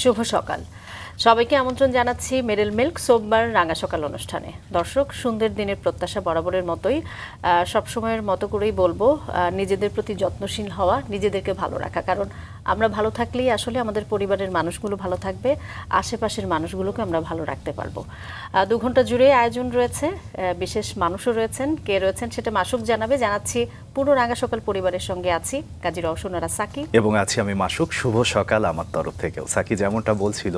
শুভ সকাল সবাইকে আমন্ত্রণ জানাচ্ছি মেরিল মিল্ক সোমবার রাঙা সকাল অনুষ্ঠানে। দর্শক, সুন্দর দিনের প্রত্যাশা বরাবরের মতোই সবসময়ের মতো করেই বলবো, নিজেদের প্রতি যত্নশীল হওয়া, নিজেদেরকে ভালো রাখা। কারণ আমরা ভালো থাকলেই আসলে আমাদের পরিবারের মানুষগুলো ভালো থাকবে, আশেপাশের মানুষগুলোকে আমরা ভালো রাখতে পারবো। 2 ঘন্টা জুড়ে আয়োজন রয়েছে, বিশেষ মানুষও রয়েছেন। কে রয়েছেন সেটা মাসুক জানাবে। জানাচ্ছি পুরো রাঙা সকাল পরিবারের সঙ্গে আছি কাজী রওশনারা সাকি এবং আছি আমি মাসুক। শুভ সকাল আমার তরফ থেকেও। সাকি যেমনটা বলছিল,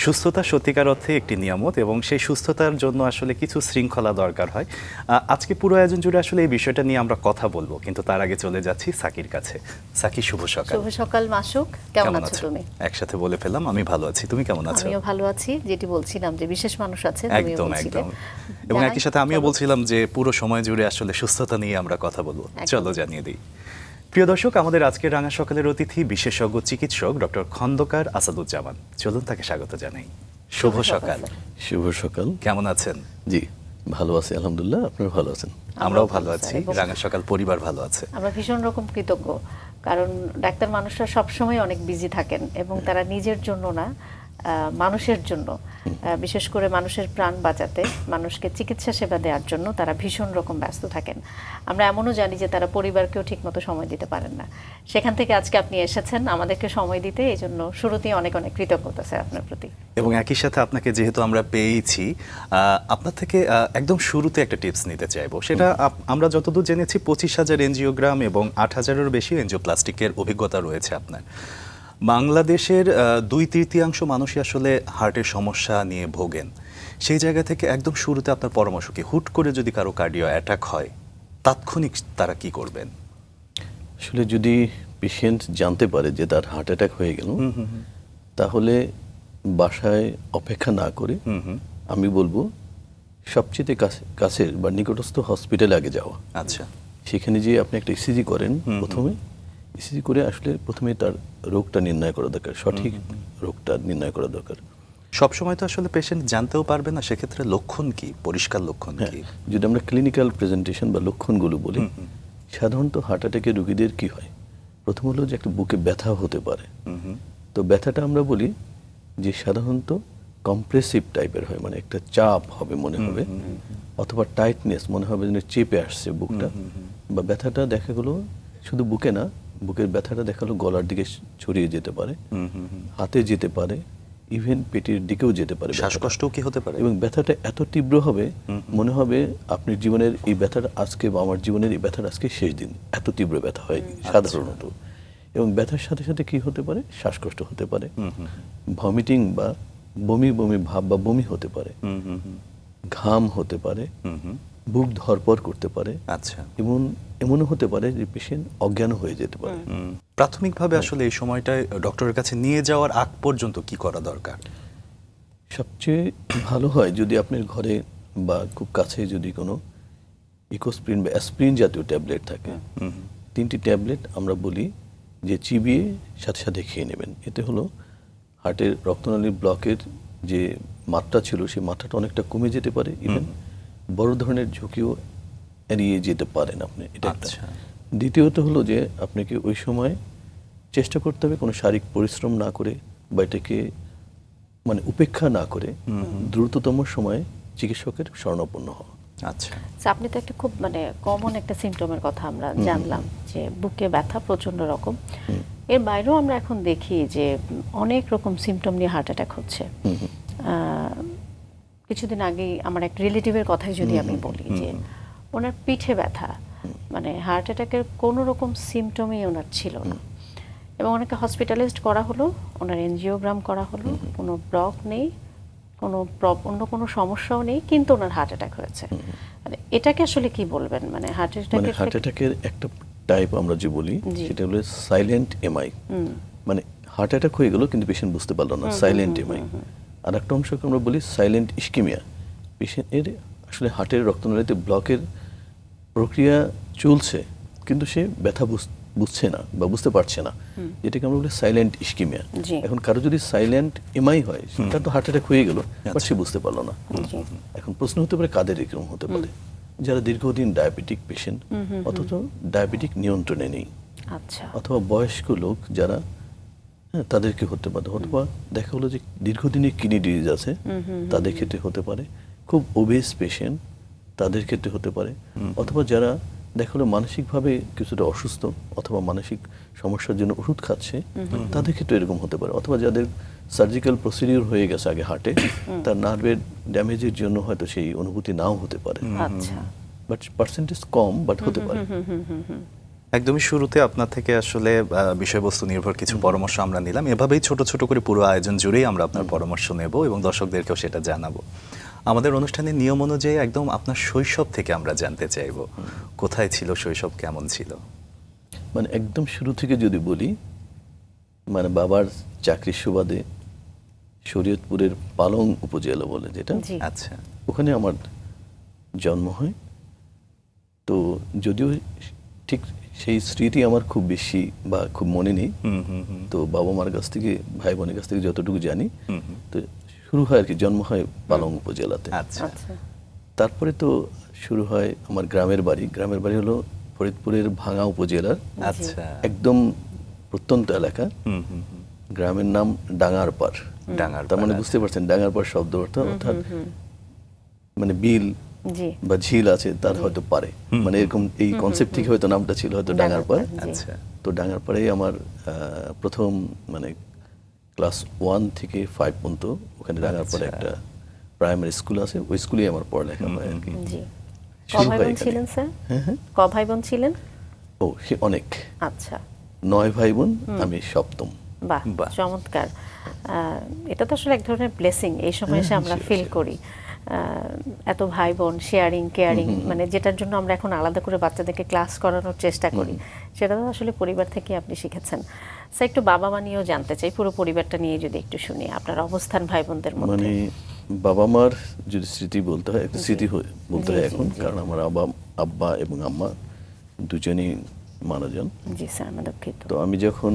সুস্থতা সত্যিকার অর্থে একটি নিয়ামত এবং সেই সুস্থতার জন্য আসলে কিছু শৃঙ্খলা দরকার হয়। আজকে পুরো আয়োজন জুড়ে আসলে এই বিষয়টা নিয়ে আমরা কথা বলবো, কিন্তু তার আগে চলে যাচ্ছি সাকির কাছে। সাকি, শুভ সকাল। শুভ সকাল মাসুক, কেমন আছো তুমি? একসাথে বলে ফেললাম, আমি ভালো আছি, তুমি কেমন আছো? আমিও ভালো আছি। যেটি বলছিলাম যে বিশেষ মানুষ আছে, একদম একদম। এবং একই সাথে আমিও বলছিলাম যে পুরো সময় জুড়ে আসলে সুস্থতা নিয়ে আমরা কথা বলবো। চলো জানিয়ে দিই। প্রিয় দর্শক, আমাদের আজকের রাঙা সকালের অতিথি বিশেষজ্ঞ চিকিৎসক ডক্টর খন্দকার আসাদুজ্জামান। চলুন তাকে স্বাগত জানাই। শুভ সকাল। শুভ সকাল। কেমন আছেন? জি, ভালো আছি আলহামদুলিল্লাহ। আপনারা ভালো আছেন? আমরাও ভালো আছি, রাঙা সকাল পরিবার ভালো আছে। আমরা ভীষণ রকম কৃতজ্ঞ, কারণ ডাক্তার মানুষরা সবসময় অনেক বিজি থাকেন এবং তারা নিজের জন্য না, মানুষের জন্য, বিশেষ করে মানুষের প্রাণ বাঁচাতে, মানুষকে চিকিৎসা সেবা দেওয়ার জন্য তারা ভীষণ রকম ব্যস্ত থাকেন। আমরা এমনও জানি যে তারা পরিবারকেও ঠিকমতো সময় দিতে পারেন না। সেখান থেকে আজকে আপনি এসেছেন আমাদেরকে সময় দিতে, এই জন্য শুরুতেই অনেক অনেক কৃতজ্ঞতা স্যার আপনার প্রতি। এবং একই সাথে আপনাকে যেহেতু আমরা পেয়েছি, আপনার থেকে একদম শুরুতে একটা টিপস নিতে চাইবো। সেটা আমরা যতদূর জেনেছি 25,000 এনজিওগ্রাম এবং 8,000-এরও বেশি এনজিওপ্লাস্টিকের অভিজ্ঞতা রয়েছে আপনার। বাংলাদেশের 2/3 মানুষই আসলে হার্টের সমস্যা নিয়ে ভোগেন। সেই জায়গা থেকে একদম শুরুতে আপনার পরামর্শ কি? হুট করে যদি কারো কার্ডিও অ্যাটাক হয়, তাৎক্ষণিক তারা কি করবেন? আসলে যদি পেশেন্ট জানতে পারে যে তার হার্ট অ্যাটাক হয়ে গেল, তাহলে বাসায় অপেক্ষা না করে আমি বলবো সবচেয়ে কাছের বা নিকটস্থ হসপিটালে আগে যাওয়া। আচ্ছা, সেখানে যে আপনি একটা ইসিজি করেন, প্রথমে ইসিজি করে আসলে প্রথমে তার রোগটা নির্ণয় করা দরকার, সঠিক রোগটা নির্ণয় করা দরকার। সবসময় তো আসলে পেশেন্ট জানতেও পারবে না, সেক্ষেত্রে লক্ষণ কি, পরিষ্কার লক্ষণ কি? যদি আমরা ক্লিনিক্যাল প্রেজেন্টেশন বা লক্ষণগুলো বলি, সাধারণত হার্ট অ্যাটাকের রোগীদের কি হয়? প্রথম হলো যে একটা বুকে ব্যথা হতে পারে। তো ব্যথাটা আমরা বলি যে সাধারণত কম্প্রেসিভ টাইপের হয়, মানে একটা চাপ হবে মনে হবে, অথবা টাইটনেস মনে হবে যেন চেপে আসছে বুকটা। বা ব্যথাটা দেখা গেলো শুধু বুকে না, বুকের ব্যথাটা দেখালো গলার দিকে ছড়িয়ে যেতে পারে, হাতে যেতে পারে, ইভেন পেটের দিকেও যেতে পারে। শ্বাসকষ্টও কি হতে পারে? এবং ব্যথাটা এত তীব্র হবে মনে হবে আপনার জীবনের এই ব্যথাটা আজকে, বা আমার জীবনের এই ব্যথাটা আজকে শেষ দিন। এত তীব্র ব্যথা হয় সাধারণত। এবং ব্যথার সাথে সাথে কি হতে পারে? শ্বাসকষ্ট হতে পারে, ভমিটিং বা বমি বমি ভাব বা বমি হতে পারে, ঘাম হতে পারে, বুক ধরপর করতে পারে। আচ্ছা, এমনও হতে পারে যে পেশেন্ট অজ্ঞান হয়ে যেতে পারে। প্রাথমিকভাবে আসলে এই সময়টায় ডক্টরের কাছে নিয়ে যাওয়ার আগ পর্যন্ত কি করা দরকার? সবচেয়ে ভালো হয় যদি আপনার ঘরে বা খুব কাছে যদি কোনো ইকোস্প্রিন বা অ্যাসপ্রিন জাতীয় ট্যাবলেট থাকে, 3টি ট্যাবলেট আমরা বলি যে চিবিয়ে সাথে সাথে খেয়ে নেবেন। এতে হলো হার্টের রক্তনালীর ব্লকের যে মাত্রা ছিল সেই মাত্রাটা অনেকটা কমে যেতে পারে, ইভেন বড় ধরনের ঝুঁকিও এড়িয়ে যেতে পারেন আপনি। এটা একটা। দ্বিতীয়ত হলো যে আপনাকে ওই সময় চেষ্টা করতে হবে কোনো শারীরিক পরিশ্রম না করে বা এটাকে মানে উপেক্ষা না করে দ্রুততম সময়ে চিকিৎসকের শরণাপন্ন হওয়া। আচ্ছা, আপনি তো একটা খুব কমন একটা সিমটমের কথা আমরা জানলাম যে বুকে ব্যথা প্রচন্ড রকম। এর বাইরেও আমরা এখন দেখি যে অনেক রকম সিমটম নিয়ে হার্ট অ্যাটাক হচ্ছে। কিছুদিন আগেই আমার এক রিলেটিভের কথাই যদি আমি বলি যে ওনার পিঠে ব্যথা, মানে হার্ট অ্যাটাকের কোনো রকম সিমটমই ওনার ছিল না, এবং ওনাকে হসপিটালাইজড করা হলো, ওনার এনজিওগ্রাম করা হলো, কোনো ব্লক নেই, কোনো অন্য কোনো সমস্যাও নেই, কিন্তু ওনার হার্ট অ্যাটাক হয়েছে। এটাকে আসলে কি বলবেন? মানে হার্ট অ্যাটাকের একটা টাইপ আমরা যে বলি সেটা হলো সাইলেন্ট এমআই, মানে হার্ট অ্যাটাক হয়ে গেল কিন্তু পেশেন্ট বুঝতে পারলো না, সাইলেন্ট এমআই। আর একটা অংশকে আমরা বলি সাইলেন্ট ইস্কিমিয়া, পেশেন্টের আসলে হার্টের রক্তনালীতে ব্লকের প্রক্রিয়া চলছে কিন্তু সে ব্যথা বুঝছে না বা বুঝতে পারছে না, যেটাকে আমরা বলি সাইলেন্ট ইস্কিমিয়া। এখন কারো যদি সাইলেন্ট এমআই হয়, তার তো হার্ট অ্যাটাক হয়ে গেল, বাট সে বুঝতে পারলো না। এখন প্রশ্ন হতে পারে কাদের এরকম হতে পারে? যারা দীর্ঘদিন ডায়াবেটিক পেশেন্ট অথচ ডায়াবেটিক নিয়ন্ত্রণে নেই, অথবা বয়স্ক লোক যারা হ্যাঁ, তাদেরকে হতে পারে, অথবা দেখা হলো যে দীর্ঘদিনের কিডনি ডিজিজ আছে, তাদের ক্ষেত্রে হতে পারে। খুব ওবেস পেশেন্ট, তাদের ক্ষেত্রে হতে পারে। অথবা যারা দেখা হলো মানসিকভাবে কিছুটা অসুস্থ অথবা মানসিক সমস্যার জন্য ওষুধ খাচ্ছে, তাদের ক্ষেত্রে এরকম হতে পারে। অথবা যাদের সার্জিক্যাল প্রসিডিউর হয়ে গেছে আগে হার্টে, তার নার্ভের ড্যামেজের জন্য হয়তো সেই অনুভূতি নাও হতে পারে। আচ্ছা, বাট পার্সেন্টেজ কম, বাট হতে পারে। একদমই শুরুতে আপনার থেকে আসলে বিষয়বস্তু নির্ভর কিছু পরামর্শ আমরা নিলাম। এভাবেই ছোট ছোট করে পুরো আয়োজন জুড়েই আমরা আপনার পরামর্শ নেব এবং দর্শকদেরকেও সেটা জানাবো। আমাদের অনুষ্ঠানের নিয়ম অনুযায়ী একদম আপনার শৈশব থেকে আমরা জানতে চাইব, কোথায় ছিল শৈশব, কেমন ছিল? মানে একদম শুরু থেকে যদি বলি, মানে বাবার চাকরির সুবাদে শরীয়তপুরের পালং উপজেলা বলে যেটা, জি, আচ্ছা, ওখানে আমার জন্ম হয়। তো যদিও ঠিক সেই স্মৃতি আমার খুব বেশি বা খুব মনে নেই, তো বাবা মার কাছ থেকে, ভাই বোনের কাছ থেকে যতটুকু জানি, তো শুরু হয় আর কি, জন্ম হয় পালং উপজেলাতে। আচ্ছা, আচ্ছা, তারপরে তো শুরু হয় আমার গ্রামের বাড়ি। গ্রামের বাড়ি হলো ফরিদপুরের ভাঙা উপজেলার আচ্ছা, একদম প্রত্যন্ত এলাকা। গ্রামের নাম ডাঙ্গারপাড়। ডাঙ্গারপাড়, তার মানে আচ্ছা। বুঝতে পারছেন ডাঙ্গারপাড় শব্দ অর্থ, অর্থাৎ মানে বিল জি, বা ঝিল আছে তার হয়তো পারে, মানে এরকম এই কনসেপ্ট থেকে হয়তো নামটা ছিল হয়তো ডাঙ্গারপাড়। জি। আচ্ছা, তো ডাঙ্গারপাড়েই আমার প্রথম মানে ক্লাস 1 থেকে 5 পর্যন্ত ওখানে ডাঙ্গারপাড়ে আচ্ছা। একটা প্রাইমারি স্কুল আছে, ওই স্কুলেই আমার পড়ালেখা হয় আর কি। জি। ক শুরু ভাই হয় বোন এখানে। ছিলেন স্যার? হ্যাঁ হ্যাঁ, ক ভাই বোন ছিলেন? ও সে অনেক, আচ্ছা, 9 ভাই বোন, আমি সপ্তম। বাহ, বাহ। চমৎকার। এটা তো আসলে এক ধরনের ব্লেসিং এই সময় এসে আমরা ফিল করি। এত ভাই বোন, শেয়ারিং কেয়ারিং, মানে যেটার জন্য আমরা এখন আলাদা করে বাচ্চাদেরকে ক্লাস করানোর চেষ্টা করি, সেটা তো আসলে পরিবার থেকে আপনি শিখেছেন। স্যার, একটু বাবা মা নিয়েও জানতে চাই, পুরো পরিবারটা নিয়ে যদি একটু শুনি, আপনার অবস্থান ভাই বোনদের মধ্যে। মানে বাবা মার যদি স্মৃতি বলতে হয়, একটা স্মৃতি বলতে জি, হয় জি, এখন, জি। কারণ আমার আব্বা এবং আম্মা দুজনই মারা যান। জি স্যার, আমি দুঃখিত। তো আমি যখন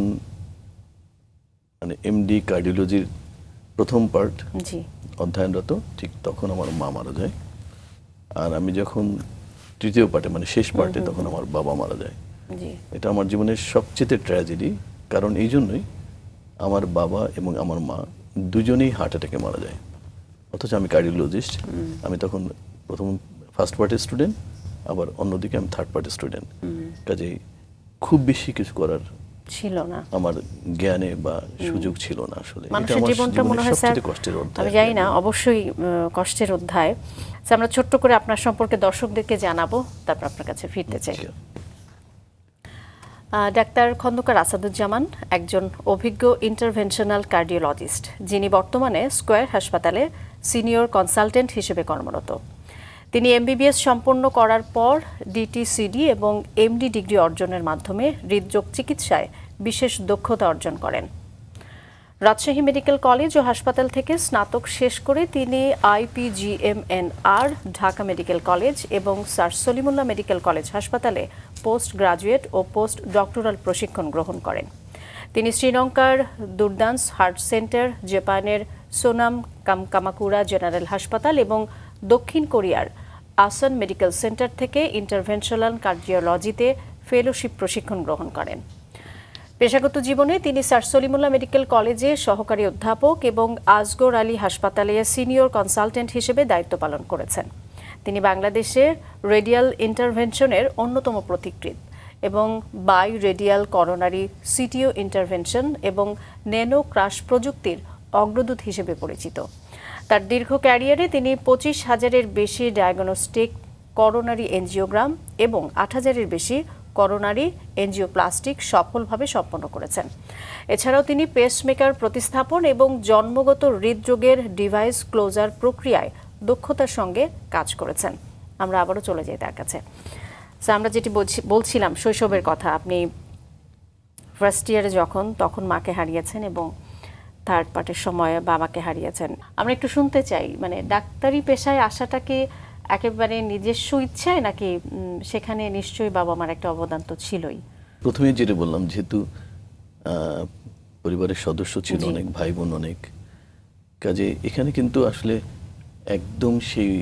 মানে এমডি কার্ডিওলজির প্রথম পার্ট জি, অধ্যয়নরত, ঠিক তখন আমার মা মারা যায়। আর আমি যখন তৃতীয় পার্টে মানে শেষ পার্টে, তখন আমার বাবা মারা যায়। জি, এটা আমার জীবনের সবচেয়ে ট্র্যাজেডি, কারণ এই জন্যই আমার বাবা এবং আমার মা দুজনেই হার্ট অ্যাটাকে মারা যায়। অথচ আমি কার্ডিওলজিস্ট, আমি তখন প্রথম ফার্স্ট পার্টের স্টুডেন্ট, আবার অন্যদিকে আমি থার্ড পার্টের স্টুডেন্ট। কাজেই খুব বেশি কিছু করার ছিল না। আমার জ্ঞানে বা সুযোগ ছিল না আসলে। এটা মানুষের আমার জীবনটা মনে জীবনের হয় স্যার, সবচেয়ে কষ্টের অধ্যায়। আমি জানি না, অবশ্যই কষ্টের অধ্যায়। স্যার, আমরা ছোট্ট করে আপনার সম্পর্কে দর্শকদেরকে জানাবো, তারপর আপনার কাছে ফিরতে চাই। ডাক্তার খন্দকার আসাদুজ্জামান একজন অভিজ্ঞ ইন্টারভেনশনাল কার্ডিওলজিস্ট, যিনি বর্তমানে স্কয়ার হাসপাতালে সিনিয়র কনসালটেন্ট হিসেবে কর্মরত। তিনি এমবিবিএস সম্পন্ন করার পর ডিটিসিডি এবং এমডি ডিগ্রি অর্জনের মাধ্যমে হৃদরোগ চিকিৎসায় বিশেষ দক্ষতা অর্জন করেন। রাজশাহী মেডিকেল কলেজ ও হাসপাতাল থেকে স্নাতক শেষ করে তিনি IPGMNR ঢাকা মেডিকেল কলেজ এবং স্যার সলিমুল্লাহ মেডিকেল কলেজ হাসপাতালে পোস্ট গ্রাজুয়েট ও পোস্ট ডক্টরাল প্রশিক্ষণ গ্রহণ করেন। তিনি শ্রীলঙ্কার দুর্দান্স হার্ট সেন্টার, জাপানের সোনাম কামাকুরা জেনারেল হাসপাতাল এবং দক্ষিণ কোরিয়ার আসান মেডিকেল সেন্টার থেকে ইন্টারভেনশনাল কার্ডিওলজিতে ফেলোশিপ প্রশিক্ষণ গ্রহণ করেন। পেশাগত জীবনে তিনি স্যার সলিমুল্লাহ মেডিকেল কলেজে সহকারী অধ্যাপক এবং আজগর আলী হাসপাতালে সিনিয়র কনসালটেন্ট হিসেবে দায়িত্ব পালন করেছেন। তিনি বাংলাদেশে রেডিয়াল ইন্টারভেনশনের অন্যতম পথিকৃৎ এবং bi radial coronary CTO intervention এবং ন্যানো ক্রাশ প্রযুক্তির অগ্রদূত হিসেবে পরিচিত। তার দীর্ঘ ক্যারিয়ারে তিনি 25,000-এর বেশি ডায়াগনস্টিক করোনারি এনজিওগ্রাম এবং 8,000-এর বেশি করোনারি এনজিওপ্লাস্টিক সফলভাবে সম্পন্ন করেছেন। এছাড়াও তিনি পেসমেকার প্রতিস্থাপন এবং জন্মগত হৃদরোগের ডিভাইস ক্লোজার প্রক্রিয়ায় দক্ষতার সঙ্গে কাজ করেছেন। আমরা আবারও চলে যাই তার কাছে। আমরা যেটি বলছিলাম শৈশবের কথা, আপনি ফার্স্ট ইয়ারে তখন মাকে হারিয়েছেন এবং থার্ড পার্টের সময় বাবাকে হারিয়েছেন। আমরা একটু শুনতে চাই, মানে ডাক্তারি পেশায় আসাটাকে একেবারে নিজস্ব ইচ্ছায় নাকি সেখানে নিশ্চয়ই বাবা মার একটা অবদান তো ছিলই? প্রথমে যেটা বললাম, যেহেতু পরিবারের সদস্য ছিল অনেক, ভাই বোন অনেক, কাজে এখানে কিন্তু আসলে একদম সেই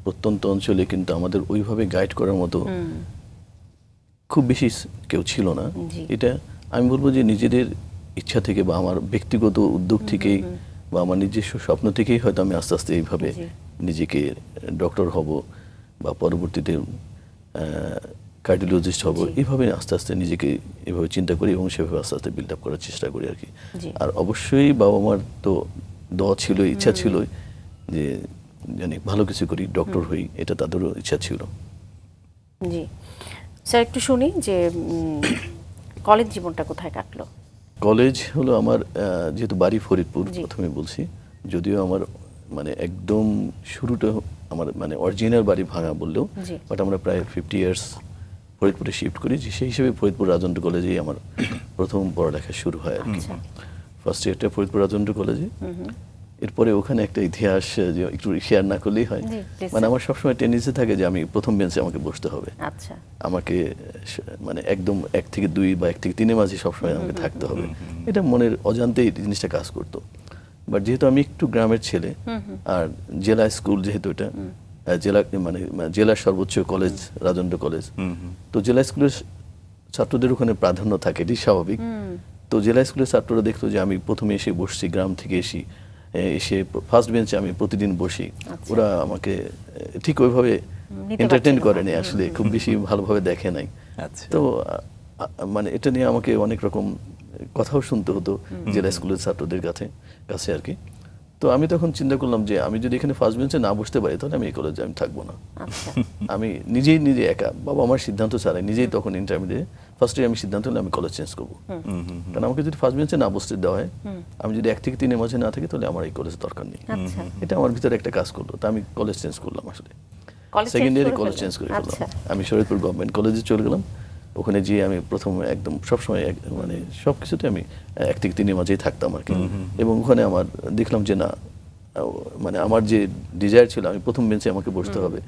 প্রত্যন্ত অঞ্চলে কিন্তু আমাদের ওইভাবে গাইড করার মতো খুব বেশি কেউ ছিল না। জি। এটা আমি বলবো যে নিজেদের ইচ্ছা থেকে বা আমার ব্যক্তিগত উদ্যোগ থেকেই বা আমার নিজস্ব স্বপ্ন থেকেই হয়তো আমি আস্তে আস্তে এইভাবে জি। নিজেকে ডক্টর হব বা পরবর্তীতে কার্ডিওলজিস্ট হব, এইভাবে আস্তে আস্তে নিজেকে এভাবে চিন্তা করি এবং সেভাবে আস্তে আস্তে বিল্ড আপ করার চেষ্টা করি আর কি। জি। আর অবশ্যই বাবা মার তো দোয়া ছিল, ইচ্ছা ছিল যে জানি ভালো কিছু করি, ডক্টর হই, এটা তাদেরও ইচ্ছা ছিল। জি স্যার, একটু শুনি যে কলেজ জীবনটা কোথায় কাটলো? কলেজ হলো আমার যেহেতু বাড়ি ফরিদপুর, জি। প্রথমে বলছি, যদিও আমার মানে একদম শুরুটা আমার মানে অরিজিনাল বাড়ি ভাঙা বললেও, জি। বাট আমরা প্রায় 50 ইয়ার্স ফরিদপুরে শিফট করি, যে সেই হিসেবে ফরিদপুর রাজেন্দ্র কলেজেই আমার প্রথম পড়ালেখা শুরু হয় আর কি। আচ্ছা। ফার্স্ট ইয়ারটা ফরিদপুর রাজেন্দ্র কলেজে, এরপরে ওখানে একটা ইতিহাস যে একটু শেয়ার না করলেই হয়। জি, please, মানে sir. আমার সবসময় টেন্ডেন্সি থাকে যে আমি প্রথম বেঞ্চে আমাকে বসতে হবে, আচ্ছা। আমাকে মানে একদম 1 থেকে 2 বা 1 থেকে 3 এর মাঝে সবসময় আমাকে থাকতে হবে, এটা মনের অজান্তেই জিনিসটা কাজ করতো। বাট যেহেতু আমি একটু গ্রামের ছেলে, আর জেলা স্কুল যেহেতু এটা জেলা মানে জেলার সর্বোচ্চ কলেজ রাজেন্দ্র কলেজ, তো জেলা স্কুলের ছাত্রদের ওখানে প্রাধান্য থাকে, এটি স্বাভাবিক। তো জেলা স্কুলের ছাত্ররা দেখতো যে আমি প্রথমে এসে বসছি, গ্রাম থেকে এসে ফার্স্ট বেঞ্চে আমি প্রতিদিন বসি, আচ্ছা। ওরা আমাকে ঠিক ওইভাবে নিতে এন্টারটেইন পারছিল না। করেনি, আসলে খুব বেশি ভালোভাবে দেখে নাই। আচ্ছা। তো মানে এটা নিয়ে আমাকে অনেক রকম কথাও শুনতে হতো জেলা স্কুলের ছাত্রদের কাছে আর কি। তো আমি তখন চিন্তা করলাম যে আমি যদি এখানে ফার্স্ট বেঞ্চে না বসতে পারি তাহলে আমি এই কলেজে আমি থাকবো না। আচ্ছা। আমি নিজে একা, বাবা আমার সিদ্ধান্ত ছাড়াই নিজেই তখন ইন্টারমিডিয়েট ফার্স্ট ইয়ারে আমি সিদ্ধান্ত নিলাম আমি কলেজ চেঞ্জ করবো। কারণ আমাকে যদি ফার্স্ট বেঞ্চে না বসতে দেওয়া হয়, আমি যদি 1 থেকে 3 এর মাঝে না থাকি, তাহলে আমার এই কলেজের দরকার নেই। আচ্ছা। এটা আমার ভিতরে একটা কাজ করলো, তা আমি কলেজ চেঞ্জ করলাম আসলে। কলেজ সেকেন্ড change ইয়ারে করে কলেজ ফেললেন? চেঞ্জ করে ফেললাম। আচ্ছা। আমি শরীয়তপুর গভর্নমেন্ট কলেজে চলে গেলাম। ওখানে গিয়ে আমি প্রথম একদম সবসময় মানে সব কিছুতে আমি 1 থেকে 3 এর মাঝেই থাকতাম আর কি। এবং ওখানে আমার দেখলাম যে না, মানে আমার যে ডিজায়ার ছিল আমি প্রথম বেঞ্চে আমাকে বসতে হবে,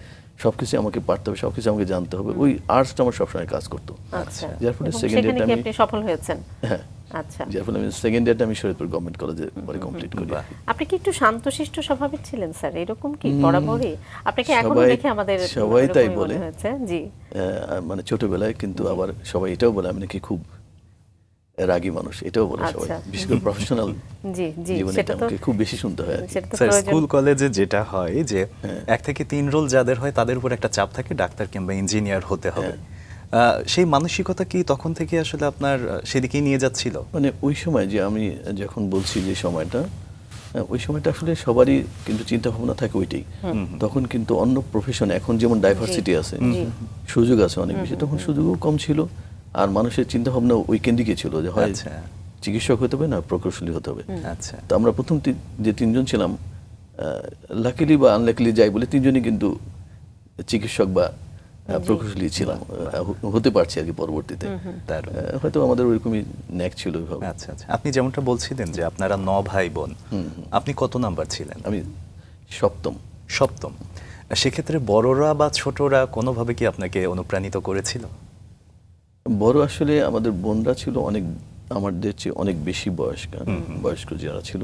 সবকিছু আমাকে পারতে হবে, সবকিছু আমাকে জানতে হবে, ওই আর্টসটা আমার সবসময় কাজ করতো। আচ্ছা। যার ফলে এবং সেকেন্ড সেখানে ইয়ারটা কি আমি আপনি সফল হয়েছেন? হ্যাঁ, আচ্ছা। যার ফলে আমি সেকেন্ড ইয়ারটা আমি শরীয়তপুর গভর্নমেন্ট কলেজে পরে কমপ্লিট করি। বাহ। আপনি কি একটু শান্তশিষ্ট স্বভাবের ছিলেন স্যার? এরকম কি বরাবরই? আপনাকে এখনো সবাই- দেখে আমাদের সবাই তাই এরকমই বলে। মনে হয়েছে। জি। মানে ছোটবেলায়, কিন্তু আবার সবাই এটাও বলে আমি নাকি খুব রাগী মানুষ, এটাও বলে সবাই, আচ্ছা। বিশেষ করে প্রফেশনাল জি, জি, জীবনে সেটা এটা তো আমাকে খুব বেশি শুনতে হয় আর কি। সেটা তো স্যার, প্রয়োজন। স্কুল কলেজে যেটা হয় যে 1 থেকে 3 রোল যাদের হয় তাদের উপর একটা চাপ থাকে ডাক্তার কিংবা ইঞ্জিনিয়ার হতে হবে। সেই মানসিকতা কি তখন থেকে আসলে আপনার সেদিকেই নিয়ে যাচ্ছিল? মানে ওই সময় যে আমি যখন বলছি যে সময়টা, ওই সময়টা আসলে সবারই কিন্তু চিন্তা ভাবনা থাকে ওইটাই। তখন কিন্তু অন্য প্রফেশন, এখন যেমন ডাইভার্সিটি আছে, সুযোগ আছে অনেক বেশি, তখন সুযোগও কম ছিল, আর মানুষের চিন্তা ভাবনা ওই কেন্দ্রিকই ছিল যে হয় আচ্ছা। চিকিৎসক হতে হবে না প্রকৌশলী হতে হবে। আচ্ছা। তো আমরা প্রথম যে 3 জন ছিলাম, লাকিলি বা আনলাকিলি যাই বলে 3 জনই কিন্তু চিকিৎসক বা প্রকৌশলী ছিলাম, হতে পারছি আর কি পরবর্তীতে। দারুণ। হয়তো আমাদের ওইরকমই ন্যাক ছিল ওইভাবে। আচ্ছা আচ্ছা, আপনি যেমনটা বলছিলেন যে আপনারা 9 ভাই বোন, আপনি কত নাম্বার ছিলেন? আমি সপ্তম। সপ্তম। সেক্ষেত্রে বড়রা বা ছোটরা কোনোভাবে কি আপনাকে অনুপ্রাণিত করেছিল? বড় আসলে আমাদের বোনরা ছিল অনেক আমাদের চেয়ে অনেক বেশি বয়স্ক যারা ছিল।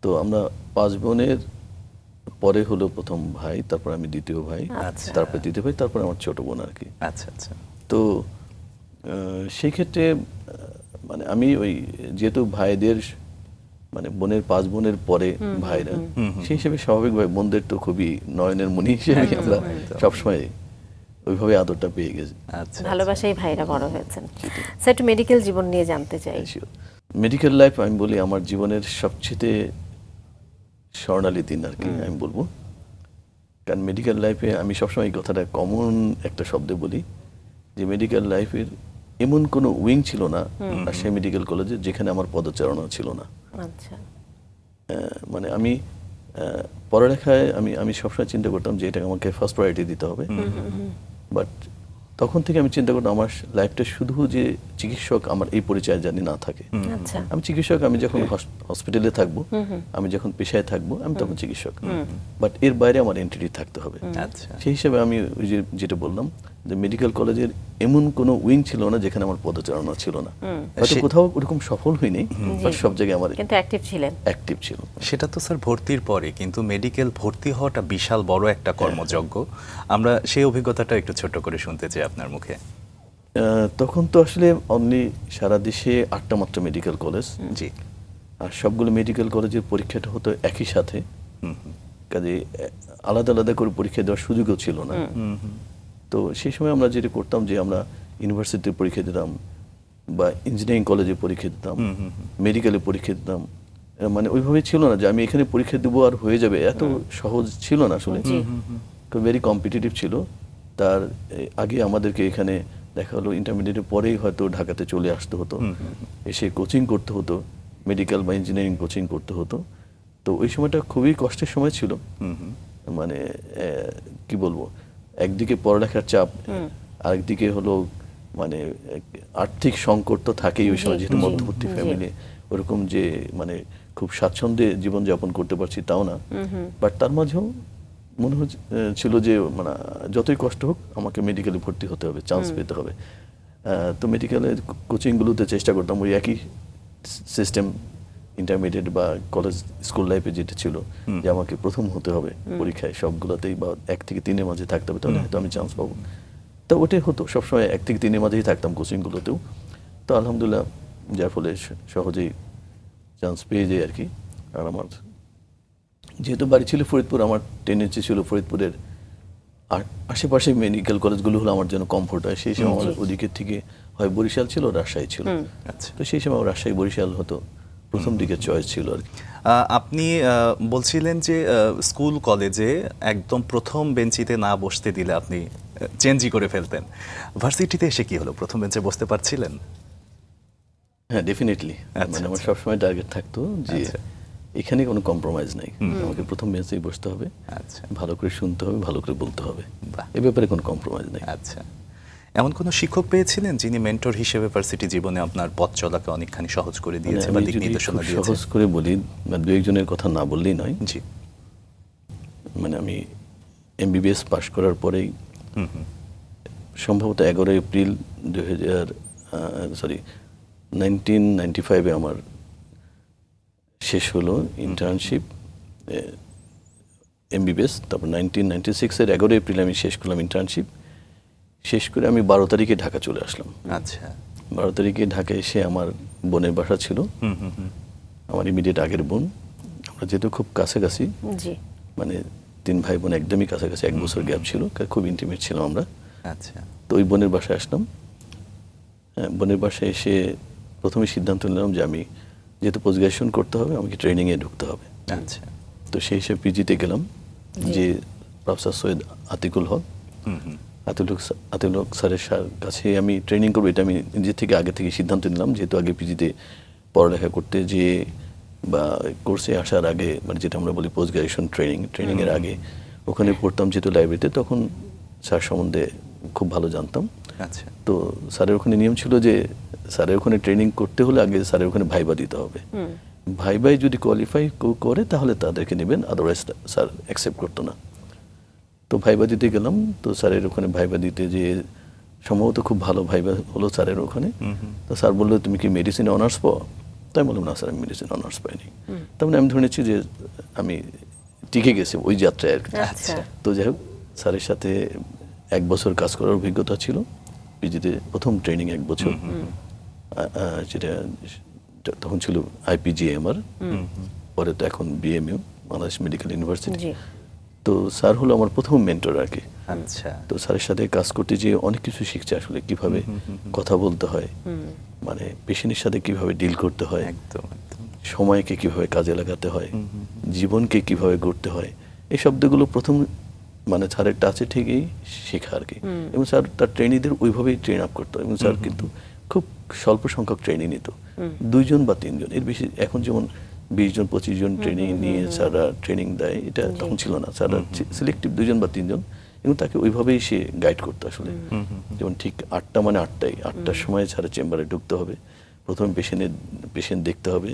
তো আমরা 5 বোনের পরে হলো প্রথম ভাই, তারপর আমি দ্বিতীয় ভাই, আচ্ছা। তারপরে তৃতীয় ভাই, তারপর আমার ছোট বোন আর কি। আচ্ছা আচ্ছা। তো সেই ক্ষেত্রে মানে আমি ওই যেহেতু ভাইদের মানে বোনের 5 বোনের পরে ভাইরা, সেই হিসেবে স্বাভাবিকভাবে বোনদের তো খুবই নয়নের মণি হিসেবে আমরা সবসময় ওইভাবে আদরটা পেয়ে গেছি। আচ্ছা। ভালোবাসাই ভাইরা বড় হয়েছেন। স্যার, একটু মেডিকেল জীবন নিয়ে জানতে চাই। মেডিকেল লাইফ আমি বলি আমার জীবনের সবচেয়ে স্বর্ণালী দিন আর কি আমি বলবো। কারণ মেডিকেল লাইফে আমি সবসময় এই কথাটা কমন একটা শব্দে বলি যে মেডিকেল লাইফের এমন কোনো উইং ছিল না রাজশাহী মেডিকেল কলেজে যেখানে আমার পদচারণা ছিল না। আচ্ছা। মানে আমি পড়ালেখায় আমি সবসময় চিন্তা করতাম যে এটা আমাকে ফার্স্ট প্রায়োরিটি দিতে হবে, বাট তখন থেকে আমি চিন্তা করতাম আমার লাইফটা শুধু যে চিকিৎসক আমার এই পরিচয় জানি না থাকে। আচ্ছা। আমি চিকিৎসক, আমি যখন হসপিটালে থাকবো, আমি যখন পেশায় থাকবো, আমি তখন চিকিৎসক, বাট এর বাইরে আমার এন্টিটি থাকতে হবে। আচ্ছা। সেই হিসেবে আমি ওই যে যেটা বললাম যে মেডিকেল কলেজের এমন কোনো উইং ছিল না যেখানে আমার পদচারণা ছিল না। হয়তো কোথাও ওরকম সফল হইনি, বাট সব জায়গায় আমার কিন্তু অ্যাক্টিভ ছিলেন। অ্যাক্টিভ ছিল। সেটা তো স্যার ভর্তির পরে, কিন্তু মেডিকেল ভর্তি হওয়াটা বিশাল বড় একটা কর্মযজ্ঞ। আমরা সেই অভিজ্ঞতাটা একটু ছোট করে শুনতে চাই আপনার মুখে। তখন তো আসলে অনলি সারা দেশে 8টা মাত্র মেডিকেল কলেজ, জি। আর সবগুলো মেডিকেল কলেজের পরীক্ষাটা হতো একই সাথে, কাজে আলাদা আলাদা করে পরীক্ষা দেওয়ার সুযোগও ছিল না। তো সেই সময় আমরা যেটা করতাম যে আমরা ইউনিভার্সিটিতে পরীক্ষা দিতাম বা ইঞ্জিনিয়ারিং কলেজে পরীক্ষা দিতাম, মেডিকেলে পরীক্ষা দিতাম। মানে ওইভাবে ছিল না যে আমি এখানে পরীক্ষা দেবো আর হয়ে যাবে, এত সহজ ছিল না আসলে, ভেরি কম্পিটিটিভ ছিল। তার আগে আমাদেরকে এখানে দেখা হলো ইন্টারমিডিয়েটের পরেই হয়তো ঢাকাতে চলে আসতে হতো, এসে কোচিং করতে হতো, মেডিকেল বা ইঞ্জিনিয়ারিং কোচিং করতে হতো। তো ওই সময়টা খুবই কষ্টের সময় ছিল। মানে কি বলবো, একদিকে পড়ালেখার চাপ, আরেকদিকে হলো মানে আর্থিক সংকট তো থাকেই ওই সময়, যেহেতু মধ্যবর্তী ফ্যামিলি, ওরকম যে মানে খুব স্বাচ্ছন্দ্যে জীবনযাপন করতে পারছি তাও না। বাট তার মাঝেও মনে ছিল যে মানে যতই কষ্ট হোক আমাকে মেডিকেলে ভর্তি হতে হবে, চান্স পেতে হবে। তো মেডিকেলের কোচিংগুলোতে চেষ্টা করতাম ওই একই সিস্টেম, ইন্টারমিডিয়েট বা কলেজ স্কুল লাইফে যেটা ছিল যে আমাকে প্রথম হতে হবে পরীক্ষায় সবগুলোতেই, বা 1 থেকে 3-এর মাঝে থাকতে হবে, তাহলে হয়তো আমি চান্স পাবো। তো ওটাই হতো সবসময়, 1 থেকে 3-এর মাঝেই থাকতাম কোচিংগুলোতেও। তো আলহামদুলিল্লাহ, যার ফলে সহজেই চান্স পেয়ে যাই আর কি। আর আমার যেহেতু বাড়ি ছিল ফরিদপুর, আমার টেন্ডেন্সি ছিল ফরিদপুরের আশেপাশে মেডিকেল কলেজগুলো হলো আমার জন্য কমফোর্ট হয়। সেই সময় আমার ওদিকের থেকে হয় বরিশাল ছিল, রাজশাহী ছিল। আচ্ছা। তো সেই সময় রাজশাহী বরিশাল হতো প্রথম দিকের চয়েস ছিল আর কি। আপনি বলছিলেন যে স্কুল কলেজে একদম প্রথম বেঞ্চিতে না বসতে দিলে আপনি চেঞ্জই করে ফেলতেন। ভার্সিটিতে এসে কি হলো, প্রথম বেঞ্চে বসতে পারছিলেন? হ্যাঁ, ডেফিনেটলি। মানে আমার সবসময় টার্গেট থাকতো যে এখানে কোনো কম্প্রোমাইজ নাই, আমাকে প্রথম বেঞ্চেই বসতে হবে, আচ্ছা। ভালো করে শুনতে হবে, ভালো করে বলতে হবে, বাহ। এ ব্যাপারে কোনো কম্প্রোমাইজ নেই। আচ্ছা। এমন কোনো শিক্ষক পেয়েছিলেন যিনি মেন্টর হিসেবে ভার্সিটি জীবনে আপনার পথ চলাকে অনেকখানি সহজ করে দিয়েছে বা আমি দিক যদি নির্দেশনা খুব দিয়েছে? সহজ করে বলি, দু একজনের কথা না বললেই নয়। জি। মানে আমি এমবিবিএস পাশ করার পরেই সম্ভবত 11 এপ্রিল 1995-এ আমার শেষ হলো ইন্টার্নশিপ এমবিবিএস। তারপর 1996-এর 11 এপ্রিল আমি শেষ করলাম ইন্টার্নশিপ। শেষ করে আমি 12 তারিখে ঢাকা চলে আসলাম। আচ্ছা। 12 তারিখে ঢাকায় এসে আমার বোনের বাসা ছিল, আমার ইমিডিয়েট আগের বোন। আমরা যেহেতু খুব কাছাকাছি, জি। মানে 3 ভাই বোন একদমই কাছাকাছি, 1 বছর গ্যাপ ছিল, খুব ইন্টিমেট ছিলাম আমরা। আচ্ছা। তো ওই বোনের বাসায় আসলাম। বোনের বাসায় এসে প্রথমে সিদ্ধান্ত নিলাম যে আমি যেহেতু পোস্ট গ্রাজুয়েশন করতে হবে, আমাকে ট্রেনিংয়ে ঢুকতে হবে। আচ্ছা। তো সেই হিসেবে পিজিতে গেলাম, যে প্রফেসর সৈয়দ আতিকুল হক, আতিকুল হক স্যারের কাছে আমি ট্রেনিং করবো, এটা আমি নিজের থেকে আগে থেকে সিদ্ধান্ত নিলাম। যেহেতু আগে পিজিতে পড়ালেখা করতে যে বা কোর্সে আসার আগে, মানে যেটা আমরা বলি পোস্ট গ্রাজুয়েশন ট্রেনিংয়ের আগে ওখানে পড়তাম যেহেতু লাইব্রেরিতে, তখন স্যার সম্বন্ধে খুব ভালো জানতাম। আচ্ছা। তো স্যারের ওখানে নিয়ম ছিল যে স্যারের ওখানে ট্রেনিং করতে হলে আগে স্যারের ওখানে ভাইবা দিতে হবে। ভাইবাই যদি কোয়ালিফাই করে তাহলে তাদেরকে নেবেন, আদারওয়াইজ স্যার অ্যাকসেপ্ট করতো না। তো ভাইবা দিতে গেলাম। তো স্যারের ওখানে ভাইবা দিতে যে সম্ভবত খুব ভালো ভাইবা হলো স্যারের ওখানে। তো স্যার বললো, তুমি কি মেডিসিনে অনার্স পাও? তাই বললাম, না স্যার, আমি মেডিসিন অনার্স পাইনি। তার মানে আমি ধরে নিচ্ছি যে আমি টিকে গেছি ওই যাত্রায় আর কি। আচ্ছা। তো যাই হোক, স্যারের সাথে 1 বছর কাজ করার অভিজ্ঞতা ছিল পিজিতে, প্রথম ট্রেনিং 1 বছর, যেটা তখন ছিল IPGMR, পরে তো এখন BMU, বাংলাদেশ মেডিকেল ইউনিভার্সিটি। জি। তো স্যার হলো আমার প্রথম মেন্টর আর কি। আচ্ছা। তো স্যারের সাথে কাজ করতে যেয়ে অনেক কিছু শিখছে আসলে, কিভাবে কথা বলতে হয়, মানে পেশেন্টের সাথে কিভাবে ডিল করতে হয়, একদম একদম। সময়কে কিভাবে কাজে লাগাতে হয়, জীবনকে কিভাবে গড়তে হয়, এই শব্দগুলো প্রথম মানে স্যারের টাচে ঠিকই শেখা আর কি। এবং স্যার তার ট্রেনিংদের ওইভাবেই ট্রেন আপ করতো। এবং স্যার কিন্তু খুব স্বল্প সংখ্যক ট্রেনিং নিত, 2 জন বা 3 জন, এর বেশি। এখন যেমন 20 জন 25 জন ট্রেনিং নিয়ে স্যাররা ট্রেনিং দেয়, এটা তখন ছিল না। স্যাররা সিলেক্টিভ 2 জন বা 3 জন, এবং তাকে ওইভাবেই সে গাইড করতো আসলে। যেমন ঠিক 8টা মানে 8টার সময় স্যারের চেম্বারে ঢুকতে হবে, প্রথমে পেশেন্ট দেখতে হবে,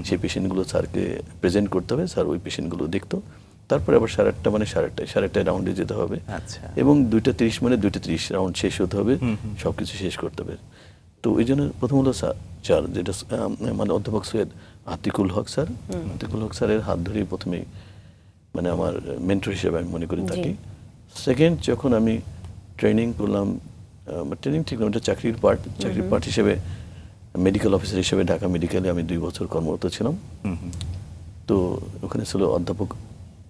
সেই পেশেন্টগুলো স্যারকে প্রেজেন্ট করতে হবে, স্যার ওই পেশেন্টগুলো দেখতো। তারপরে আবার 8:30 মানে 8:30 রাউন্ডে যেতে হবে, এবং 2:30 মানে 2:30 রাউন্ড শেষ হতে হবে, সবকিছু শেষ করতে হবে। তো ওই জন্য প্রথম হলো স্যার, যেটা মানে অধ্যাপক সৈয়দ আতিকুল হক স্যার, আতিকুল হক স্যারের হাত ধরেই প্রথমে মানে আমার মেন্টর হিসেবে আমি মনে করি তাকে। সেকেন্ড, যখন আমি ট্রেনিং করলাম ট্রেনিং ঠিক না, ওটা চাকরির পার্ট হিসেবে মেডিকেল অফিসার হিসেবে ঢাকা মেডিকেলে আমি 2 বছর কর্মরত ছিলাম। তো ওখানে ছিল অধ্যাপক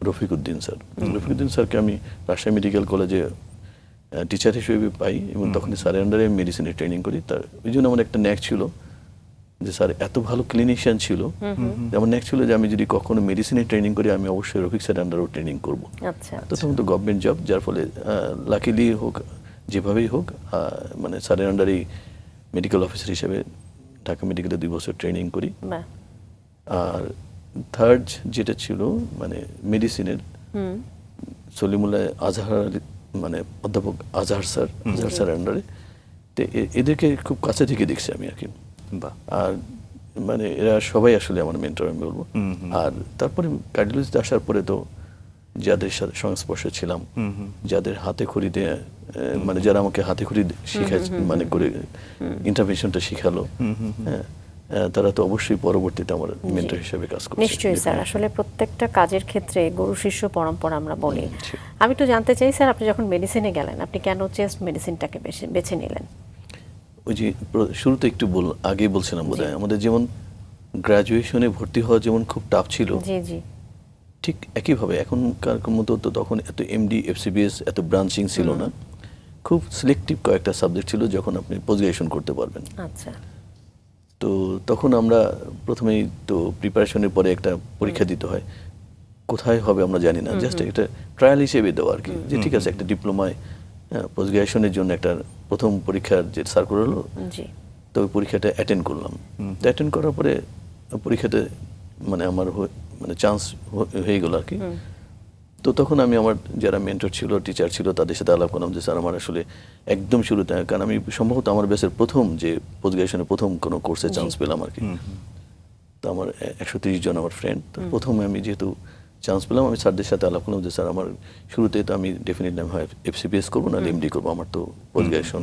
রফিকুদ্দিন স্যার। রফিকুদ্দিন স্যারকে আমি রাজশাহী মেডিকেল কলেজে টিচার হিসেবে পাই এবং তখনই স্যারের আন্ডারে মেডিসিনের ট্রেনিং করি। তার ওই জন্য আমার একটা ন্যাক ছিল যে স্যার এত ভালো ক্লিনিশিয়ান ছিল, আমার ন্যাক ছিল যে আমি যদি কখনো মেডিসিনের ট্রেনিং করি আমি অবশ্যই রফিক স্যারের আন্ডারেও ট্রেনিং করবো। আচ্ছা, তো তখন তো গভর্নমেন্ট জব, যার ফলে লাকিলি হোক যেভাবেই হোক মানে স্যারের আন্ডারেই মেডিকেল অফিসার হিসেবে ঢাকা মেডিকেলে 2 বছর ট্রেনিং করি। বাহ, আর থার্ড যেটা ছিল মানে মেডিসিনের সলিমুল্লাহ আজহার, মানে অধ্যাপক আজহার স্যার আন্ডারে। তো এদেরকে খুব কাছে থেকে দেখছি আমি আর কি। বাহ। আর মানে এরা সবাই আসলে আমার মেন্টর আমি বলবো। আর তারপরে কার্ডিওলজিতে আসার পরে তো যাদের সাথে সংস্পর্শে ছিলাম, যাদের হাতে খড়িতে মানে যারা আমাকে হাতে খড়ি শিখাই মানে করে ইন্টারভেনশনটা শিখালো, হ্যাঁ, তারা তো অবশ্যই পরবর্তীতে আমার মেন্টর হিসেবে কাজ করছে। নিশ্চয়ই স্যার। আসলে প্রত্যেকটা কাজের ক্ষেত্রে গুরু শিষ্য পরম্পরা আমরা বলি। আমি একটু জানতে চাই স্যার, আপনি যখন মেডিসিনে গেলেন আপনি কেন চেস্ট মেডিসিনটাকে বেছে নিলেন? ওই যে শুরুতে একটু আগেই বলছিলাম বোধহয়, আমাদের যেমন গ্রাজুয়েশনে ভর্তি হওয়া যেমন খুব টাফ ছিল, জি জি, ঠিক একইভাবে এখনকার মতো তো তখন এত এমডি এফসিবিএস এত ব্রাঞ্চিং ছিল না, খুব সিলেক্টিভ কয়েকটা সাবজেক্ট ছিল যখন আপনি পোস্ট গ্রাজুয়েশন করতে পারবেন। আচ্ছা, তো তখন আমরা প্রথমেই তো প্রিপারেশনের পরে একটা পরীক্ষা দিতে হয়, কোথায় হবে আমরা জানি না, জাস্ট একটা ট্রায়াল হিসেবে দেওয়া আর কি, যে ঠিক আছে একটা ডিপ্লোমায় পোস্ট গ্রাজুয়েশনের জন্য একটা প্রথম পরীক্ষার যে সার্কুলার হলো, জি, তো ওই পরীক্ষাটা অ্যাটেন্ড করলাম। তো অ্যাটেন্ড করার পরে পরীক্ষাতে মানে আমার মানে চান্স হয়ে গেল আর কি। তো তখন আমি আমার যারা মেন্টর ছিল, টিচার ছিল, তাদের সাথে আলাপ করলাম যে স্যার আমার আসলে একদম শুরুতে, কারণ আমি সম্ভবত আমার ব্যাচের প্রথম যে পোস্ট গ্রাজুয়েশনে প্রথম কোনো কোর্সে চান্স পেলাম আর কি। তো আমার 130 জন আমার ফ্রেন্ড, তো প্রথমে আমি যেহেতু চান্স পেলাম, আমি স্যারদের সাথে আলাপ করলাম যে স্যার আমার শুরুতে তো আমি ডেফিনেটলি আমি হয় এফসিপিএস করবো না এমডি করবো, আমার তো পোস্ট গ্রাজুয়েশন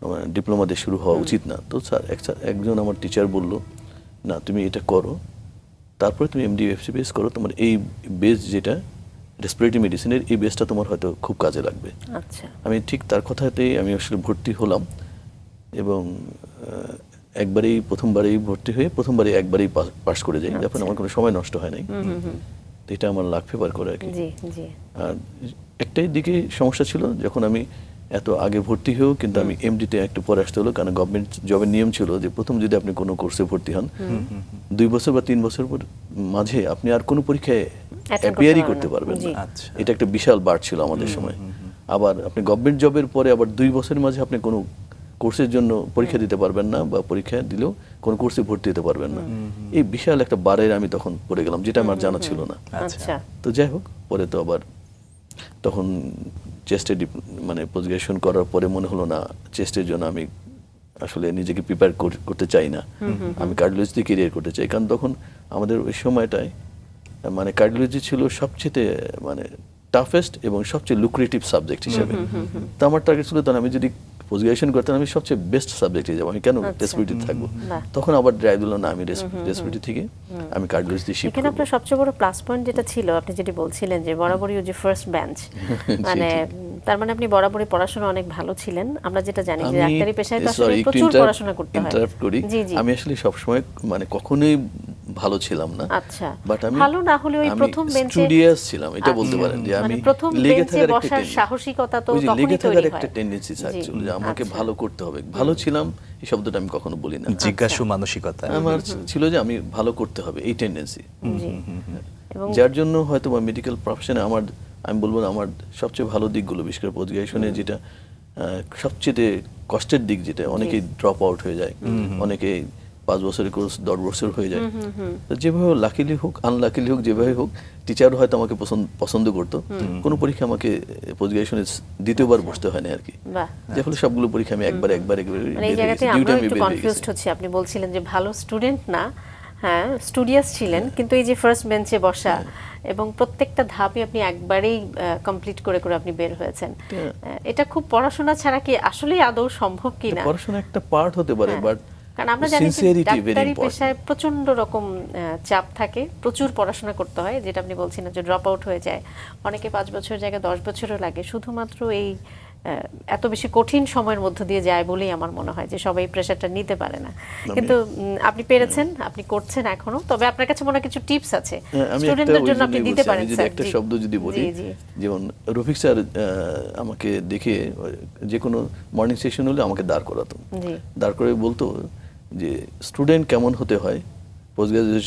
আমার ডিপ্লোমা দিয়ে শুরু হওয়া উচিত না। তো স্যার একজন আমার টিচার বলল না তুমি এটা করো, তারপরে তুমি এমডি এফসিপিএস করো, তোমার এই বেস যেটা রেসপিরেটরি মেডিসিনের এই বেসটা তোমার হয়তো খুব কাজে লাগবে। আচ্ছা, আমি ঠিক তার কথাতেই আমি আসলে ভর্তি হলাম এবং প্রথমবারেই ভর্তি হয়ে একবারেই পাস করে যাই, যখন আমার কোনো সময় নষ্ট হয় নাই। তো এটা আমার লাক ফেভার করে আর কি। জি জি, আর একটাই দিকে সমস্যা ছিল, যখন আমি এত আগে ভর্তি হয়েও কিন্তু আমি এমডিতে একটু পরে আসতে হলো, কারণ গভর্নমেন্ট জবের নিয়ম ছিল যে প্রথম যদি আপনি কোনো কোর্সে ভর্তি হন 2 বছর বা 3 বছর পর মাঝে আপনি আর কোনো পরীক্ষায় অ্যাপিয়ারই করতে পারবেন না। আচ্ছা। এটা একটা বিশাল বার ছিল আমাদের সময়। আবার আপনি গভর্নমেন্ট জবের পরে আবার 2 বছরের মাঝে আপনি কোনো কোর্সের জন্য পরীক্ষা দিতে পারবেন না, বা পরীক্ষা দিলেও কোনো কোর্সে ভর্তি হতে পারবেন না। এই বিশাল একটা বারের আমি তখন পড়ে গেলাম, যেটা আমার জানা ছিল না। আচ্ছা, তো যাই হোক, পরে তো আবার তখন চেস্টে মানে পোস্ট গ্রাজুয়েশন করার পরে মনে হলো না চেস্টের জন্য আমি আসলে নিজেকে প্রিপেয়ার করতে চাই না, আমি কার্ডিওলজিতে ক্যারিয়ার করতে চাই। কারণ তখন আমাদের ওই সময়টায় মানে কার্ডিওলজি ছিল সবচেয়ে মানে টাফেস্ট এবং সবচেয়ে লুক্রেটিভ সাবজেক্ট হিসেবে। তো আমার টার্গেট ছিল তখন আমি যদি পোস্ট গ্রাজুয়েশন করতাম আমি সবচেয়ে বেস্ট সাবজেক্টে যাবো, আমি কেন রেসপিরেটরি থাকবো। তখন আবার ড্রাইভ দিল না, আমি রেসপিরেটরি থেকে আমি কার্ডিওলজিতে শিফট এখানে আপনার সবচেয়ে বড় প্লাস পয়েন্ট যেটা ছিল, আপনি যেটি বলছিলেন যে বরাবরই যে ফার্স্ট বেঞ্চ, মানে তার মানে আপনি বরাবরই পড়াশোনা অনেক ভালো ছিলেন। আমরা যেটা জানি যে ডাক্তারি পেশায় তো আসলে প্রচুর পড়াশোনা করতে হয়। ইন্টারাপ্ট করি, জি জি, আমি আসলে সবসময় মানে কখনোই ভালো ছিলাম না। আচ্ছা, বাট আমি ভালো না হলে ওই প্রথম বেঞ্চে স্টুডিয়াস ছিলাম, এটা বলতে পারেন যে আমি প্রথম লেগে বেঞ্চে থাকার বসার সাহসিকতা তো একটা তখনই লেগে থাকার তৈরি একটা হয়। টেন্ডেন্সি থাকছিল যে আমাকে ভালো করতে হবে। ভালো ছিলাম এই শব্দটা আমি কখনো বলি না, জিজ্ঞাসু মানসিকতা আমার ছিল যে আমি ভালো করতে হবে এই টেন্ডেন্সি। জি, এবং যার জন্য হয়তো বা মেডিকেল প্রফেশনে আমি বলবো না আমার সবচেয়ে ভালো দিকগুলো, বিশেষ করে পোস্ট গ্রাজুয়েশনে যেটা সবচেয়ে কষ্টের দিক, যেটা অনেকেই ড্রপ আউট হয়ে যায়, অনেকে 5 বছরের কোর্স 10 বছর হয়ে যায়। তো যেভাবে লাকিলি হোক আনলাকিলি হোক, যেভাবে হোক টিচারও হয়তো আমাকে পছন্দ করতো, কোনো পরীক্ষা আমাকে পোস্ট গ্রাজুয়েশনে দ্বিতীয়বার বসতে হয় না আর কি। বাহ, যার ফলে সবগুলো পরীক্ষা আমি একবার মানে এই জায়গাতে আমরা একটু কনফিউজড হচ্ছি। আপনি বলছিলেন যে ভালো স্টুডেন্ট না, হ্যাঁ স্টুডিয়াস ছিলেন, কিন্তু এই যে ফার্স্ট বেঞ্চে বসা এবং প্রত্যেকটা ধাপই আপনি একবারেই কমপ্লিট করে করে আপনি বের হয়েছেন, এটা খুব পড়াশোনা ছাড়া কি আসলে আদৌ সম্ভব কিনা? পড়াশোনা একটা পার্ট হতে পারে, বাট কারণ আমরা জানি যে ডাক্তারি পেশায় প্রচন্ড রকম চাপ থাকে, প্রচুর পড়াশোনা করতে হয়, যেটা আপনি বলছিলেন যে ড্রপ আউট হয়ে যায়, অনেকে 5 বছরের জায়গায় 10 বছরও লাগে শুধুমাত্র এই এত বেশি কঠিন সময়ের মধ্য দিয়ে যায় বলেই আমার মনে হয় যে সবাই প্রেশারটা নিতে পারে না। কিন্তু আপনি পেরেছেন, আপনি করছেন এখনো, তবে আপনার কাছে মনে হয় কিছু টিপস আছে আমি স্টুডেন্টদের জন্য আপনি দিতে পারেন যদি স্যার। একটা শব্দ যদি বলি, জি জি যেমন রফিক স্যার আমাকে দেখে যে কোনো মর্নিং সেশন হলে আমাকে দাঁড় করাতো, জি দাঁড় করে বলতো যে স্টুডেন্ট কেমন হতে হয়, পোস্ট গ্রাজুয়েট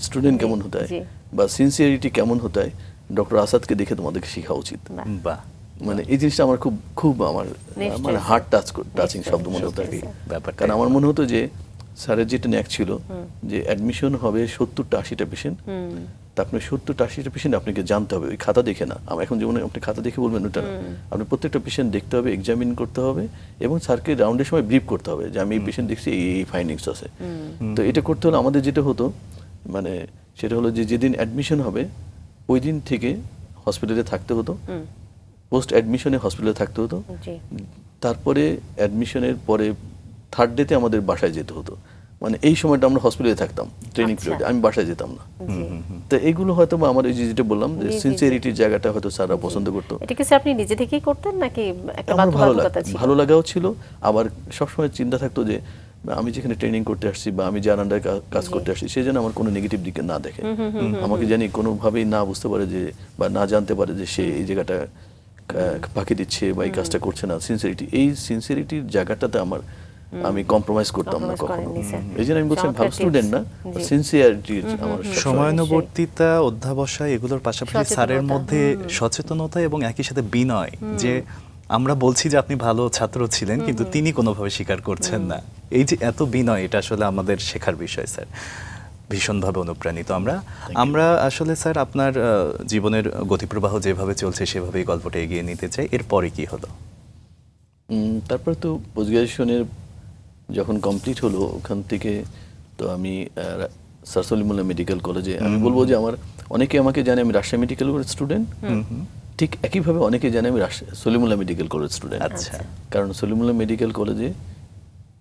স্টুডেন্ট কেমন হতে হয়, জি। বা সিনসিয়ারিটি কেমন হতে হয়, ডক্টর আসাদকে দেখে তোমাদেরকে শেখা উচিত। বাহ। বাহ, মানে এই জিনিসটা আমার খুব খুব আমার নিশ্চয়ই মানে স্যার। হার্ট টাচিং শব্দ মনে হতো আর কি। ব্যাপারটা কারণ আমার মনে হতো যে স্যারের যেটা ন্যাক ছিল যে অ্যাডমিশন হবে 70টা 80টা পেশেন্ট, তা আপনি 70টা 80টা পেশেন্ট আপনাকে জানতে হবে, ওই খাতা দেখে না। এখন যেমন আপনি খাতা দেখে বলবেন ওটা না, আপনি প্রত্যেকটা পেশেন্ট দেখতে হবে, এক্সামিন করতে হবে, এবং স্যারকে রাউন্ডের সময় ব্রিফ করতে হবে যে আমি এই পেশেন্ট দেখছি, এই ফাইন্ডিংস আছে। তো এটা করতে হলে আমাদের যেটা হতো মানে সেটা হলো যে যেদিন অ্যাডমিশন হবে ওই দিন থেকে হসপিটালে থাকতে হতো, পোস্ট অ্যাডমিশনে হসপিটালে থাকতে হতো, জি তারপরে অ্যাডমিশনের পরে থার্ড ডেতে আমাদের বাসায় যেতে হতো। মানে এই সময়টা আমরা হসপিটালে থাকতাম ট্রেনিং আচ্ছা। পিরিয়ডে, আমি বাসায় যেতাম না। জি। তো এগুলো হয়তো বা আমার এই যে যেটা বললাম যে জি, জি, জি। সিনসিয়ারিটির জায়গাটা হয়তো স্যাররা পছন্দ করতো। এটা কি স্যার আপনি নিজে থেকেই করতেন নাকি একটা আমার ভালো বাধ্যবাধকতা ছিল? ভালো লাগাও ছিল, আবার সবসময় চিন্তা থাকতো যে আমি যেখানে ট্রেনিং করতে আসছি বা আমি যার আন্ডারে কাজ করতে আসছি সে যেন আমার কোনো নেগেটিভ দিকে না দেখে, আমাকে জানি কোনোভাবেই না বুঝতে পারে যে বা না জানতে পারে যে সে এই জায়গাটা ফাঁকি দিচ্ছে বা এই কাজটা করছে না। এই সিনসিয়ারিটির জায়গাটাতে আমি কম্প্রোমাইজ করতাম না Compromise কখনো। করেননি, স্যার। এই জন্য আমি বলছিলাম ভালো চমৎকার স্টুডেন্ট না, জি। সিনসিয়ারিটি আমার সবসময়- সময়ানুবর্তিতা, অধ্যাবসায়, এগুলোর পাশাপাশি সচেতনতা। স্যারের মধ্যে সচেতনতা এবং একই সাথে বিনয়, যে আমরা বলছি যে আপনি ভালো ছাত্র ছিলেন কিন্তু তিনি কোনোভাবে স্বীকার করছেন না, এই যে এত বিনয়, এটা আসলে আমাদের শেখার বিষয় স্যার। ভীষণভাবে অনুপ্রাণিত আমরা আসলে স্যার আপনার জীবনের গতিপ্রবাহ যেভাবে চলছে সেভাবেই গল্পটা এগিয়ে নিতে চাই। এরপরে কি হলো? তারপরে তো পোস্ট গ্রাজুয়েশনের যখন কমপ্লিট হলো ওখান থেকে তো আমি স্যার সলিমুল্লাহ মেডিকেল কলেজে, আমি বলবো যে অনেকে আমাকে জানে আমি রাজশাহী মেডিকেল কলেজ স্টুডেন্ট, ঠিক একইভাবে অনেকে জানে আমি সলিমুল্লাহ মেডিকেল কলেজ স্টুডেন্ট। আচ্ছা। কারণ সলিমুল্লাহ মেডিকেল কলেজে